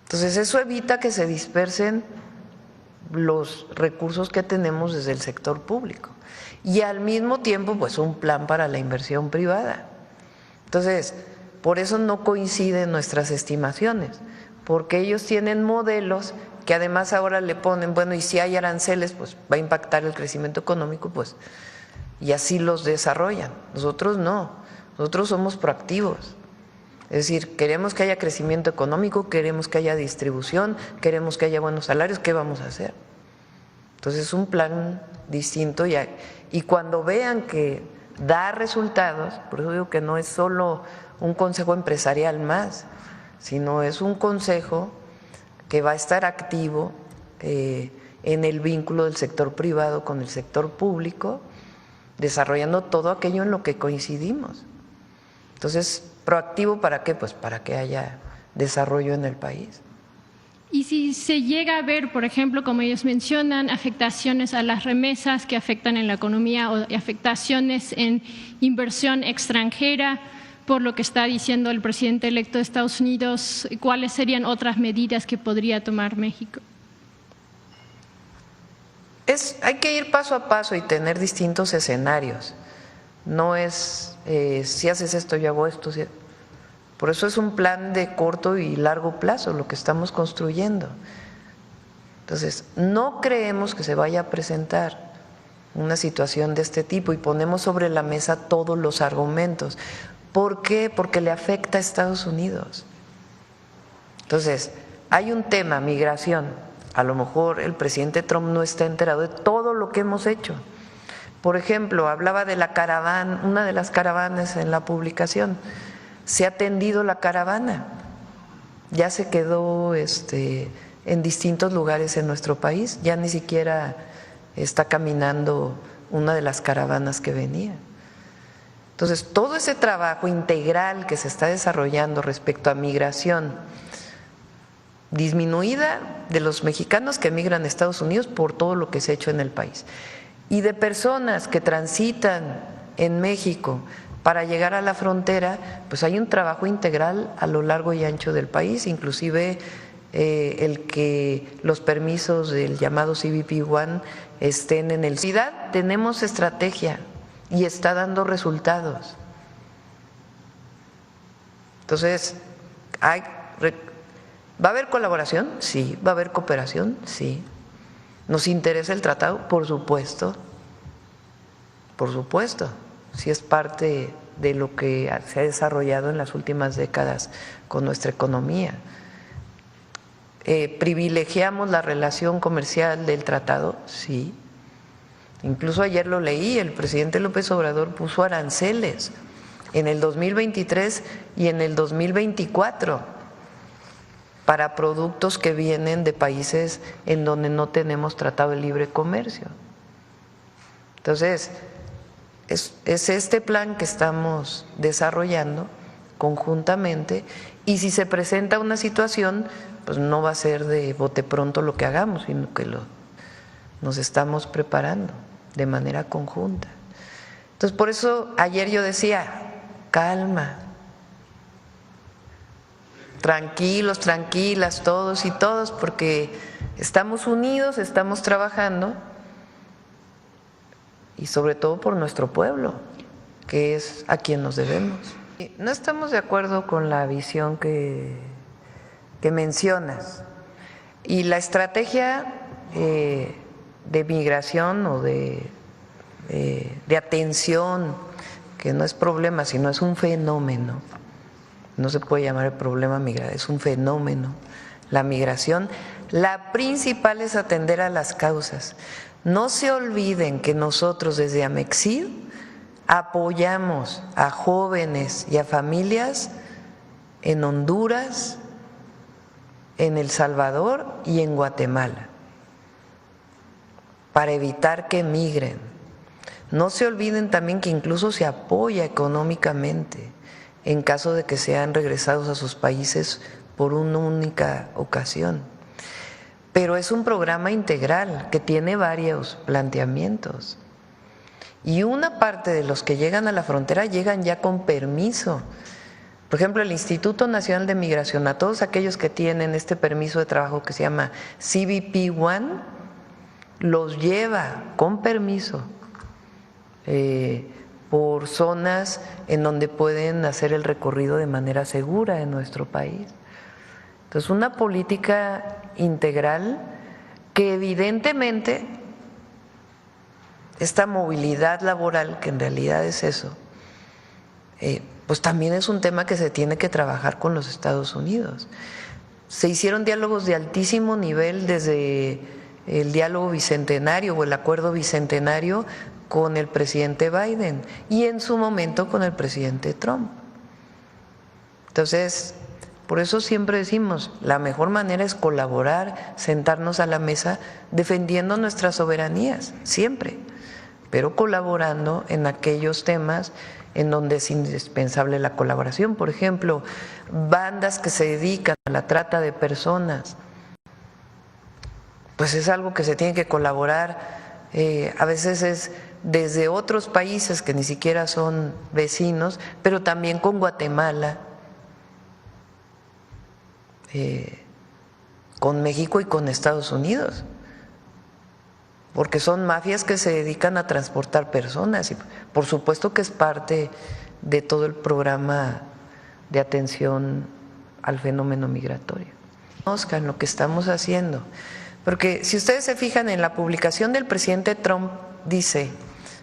Entonces eso evita que se dispersen los recursos que tenemos desde el sector público y al mismo tiempo pues un plan para la inversión privada. Entonces, por eso no coinciden nuestras estimaciones, porque ellos tienen modelos que además ahora le ponen, bueno, y si hay aranceles, pues va a impactar el crecimiento económico, pues, y así los desarrollan. Nosotros no, nosotros somos proactivos. Es decir, queremos que haya crecimiento económico, queremos que haya distribución, queremos que haya buenos salarios, ¿qué vamos a hacer? Entonces es un plan distinto y cuando vean que da resultados, por eso digo que no es solo un consejo empresarial más, sino es un consejo que va a estar activo en el vínculo del sector privado con el sector público, desarrollando todo aquello en lo que coincidimos. Entonces, ¿proactivo para qué? Pues para que haya desarrollo en el país. Y si se llega a ver, por ejemplo, como ellos mencionan, afectaciones a las remesas que afectan en la economía o afectaciones en inversión extranjera, por lo que está diciendo el presidente electo de Estados Unidos, ¿cuáles serían otras medidas que podría tomar México? Hay que ir paso a paso y tener distintos escenarios. No es si haces esto, yo hago esto. Por eso es un plan de corto y largo plazo lo que estamos construyendo. Entonces, no creemos que se vaya a presentar una situación de este tipo y ponemos sobre la mesa todos los argumentos. ¿Por qué? Porque le afecta a Estados Unidos. Entonces, hay un tema, migración. A lo mejor el presidente Trump no está enterado de todo lo que hemos hecho. Por ejemplo, hablaba de la caravana, una de las caravanas en la publicación. Se ha atendido la caravana, ya se quedó en distintos lugares en nuestro país, ya ni siquiera está caminando una de las caravanas que venía. Entonces, todo ese trabajo integral que se está desarrollando respecto a migración disminuida de los mexicanos que emigran a Estados Unidos por todo lo que se ha hecho en el país, y de personas que transitan en México para llegar a la frontera, pues hay un trabajo integral a lo largo y ancho del país, inclusive el que los permisos del llamado CBP-1 estén en el ciudad. Tenemos estrategia y está dando resultados. Entonces, ¿va a haber colaboración? Sí. ¿Va a haber cooperación? Sí. ¿Nos interesa el tratado? Por supuesto. Por supuesto. Sí, es parte de lo que se ha desarrollado en las últimas décadas con nuestra economía. ¿Privilegiamos la relación comercial del tratado? Sí. Incluso ayer lo leí, el presidente López Obrador puso aranceles en el 2023 y en el 2024 para productos que vienen de países en donde no tenemos tratado de libre comercio. Entonces, es este plan que estamos desarrollando conjuntamente, y si se presenta una situación, pues no va a ser de bote pronto lo que hagamos, sino que nos estamos preparando de manera conjunta. Entonces, por eso ayer yo decía, calma, tranquilos, tranquilas, todos y todos, porque estamos unidos, estamos trabajando, y sobre todo por nuestro pueblo, que es a quien nos debemos. No estamos de acuerdo con la visión que mencionas, y la estrategia de migración o de atención, que no es problema, sino es un fenómeno. No se puede llamar el problema migratorio, es un fenómeno. La migración, la principal es atender a las causas. No se olviden que nosotros desde Amexid apoyamos a jóvenes y a familias en Honduras, en El Salvador y en Guatemala, para evitar que migren. No se olviden también que incluso se apoya económicamente en caso de que sean regresados a sus países por una única ocasión. Pero es un programa integral que tiene varios planteamientos. Y una parte de los que llegan a la frontera llegan ya con permiso. Por ejemplo, el Instituto Nacional de Migración, a todos aquellos que tienen este permiso de trabajo que se llama CBP-1, los lleva con permiso por zonas en donde pueden hacer el recorrido de manera segura en nuestro país. Entonces, una política integral que evidentemente esta movilidad laboral, que en realidad es eso, pues también es un tema que se tiene que trabajar con los Estados Unidos. Se hicieron diálogos de altísimo nivel desde el diálogo bicentenario o el acuerdo bicentenario con el presidente Biden y en su momento con el presidente Trump. Entonces, por eso siempre decimos, la mejor manera es colaborar, sentarnos a la mesa defendiendo nuestras soberanías, siempre, pero colaborando en aquellos temas en donde es indispensable la colaboración. Por ejemplo, bandas que se dedican a la trata de personas, pues es algo que se tiene que colaborar, a veces es desde otros países que ni siquiera son vecinos, pero también con Guatemala, con México y con Estados Unidos, porque son mafias que se dedican a transportar personas y por supuesto que es parte de todo el programa de atención al fenómeno migratorio. Conozcan lo que estamos haciendo, porque si ustedes se fijan en la publicación del presidente Trump dice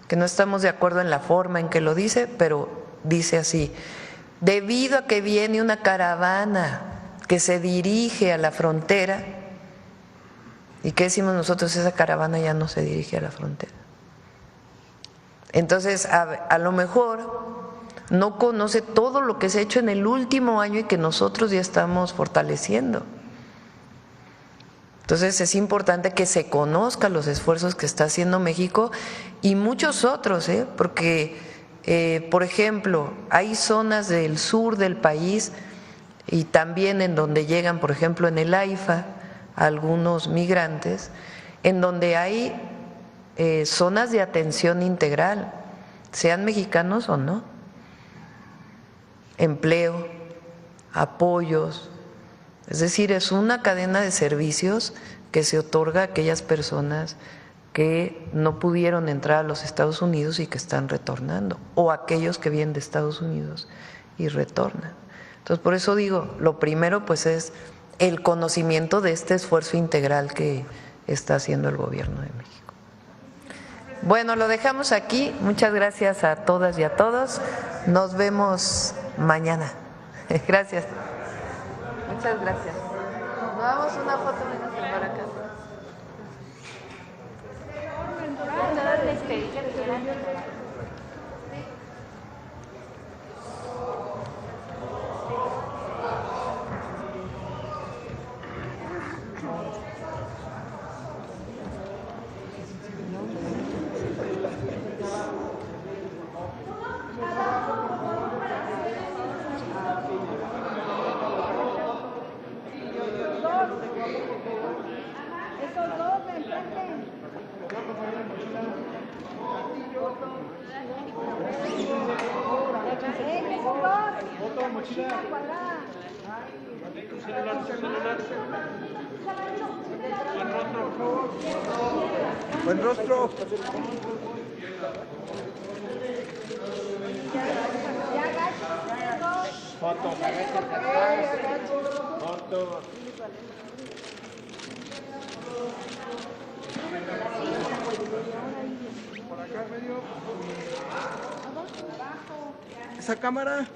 que no estamos de acuerdo en la forma en que lo dice, pero dice así: debido a que viene una caravana que se dirige a la frontera. ¿Y qué decimos nosotros? Esa caravana ya no se dirige a la frontera. Entonces, a lo mejor no conoce todo lo que se ha hecho en el último año y que nosotros ya estamos fortaleciendo. Entonces, es importante que se conozcan los esfuerzos que está haciendo México y muchos otros, porque, por ejemplo, hay zonas del sur del país y también en donde llegan, por ejemplo, en el AIFA, algunos migrantes, en donde hay zonas de atención integral, sean mexicanos o no, empleo, apoyos, es decir, es una cadena de servicios que se otorga a aquellas personas que no pudieron entrar a los Estados Unidos y que están retornando, o aquellos que vienen de Estados Unidos y retornan. Entonces, por eso digo, lo primero pues es el conocimiento de este esfuerzo integral que está haciendo el Gobierno de México. Bueno, lo dejamos aquí. Muchas gracias a todas y a todos. Nos vemos mañana. Gracias. Muchas gracias. Nos damos una foto menos para acá. Buen rostro. Foto. Foto. Por acá medio. Esa cámara.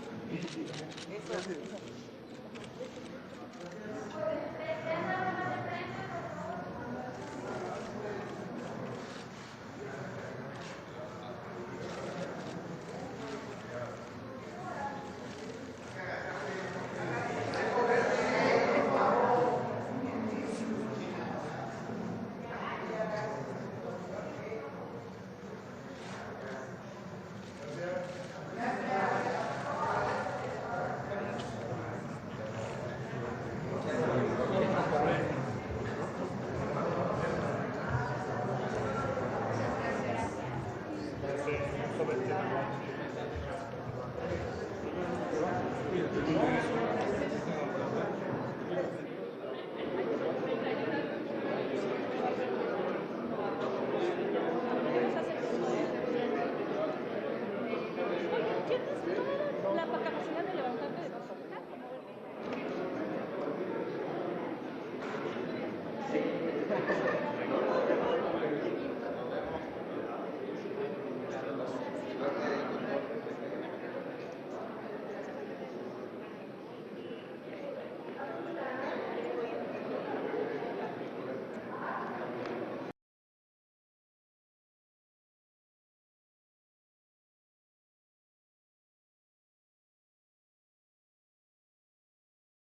Sí.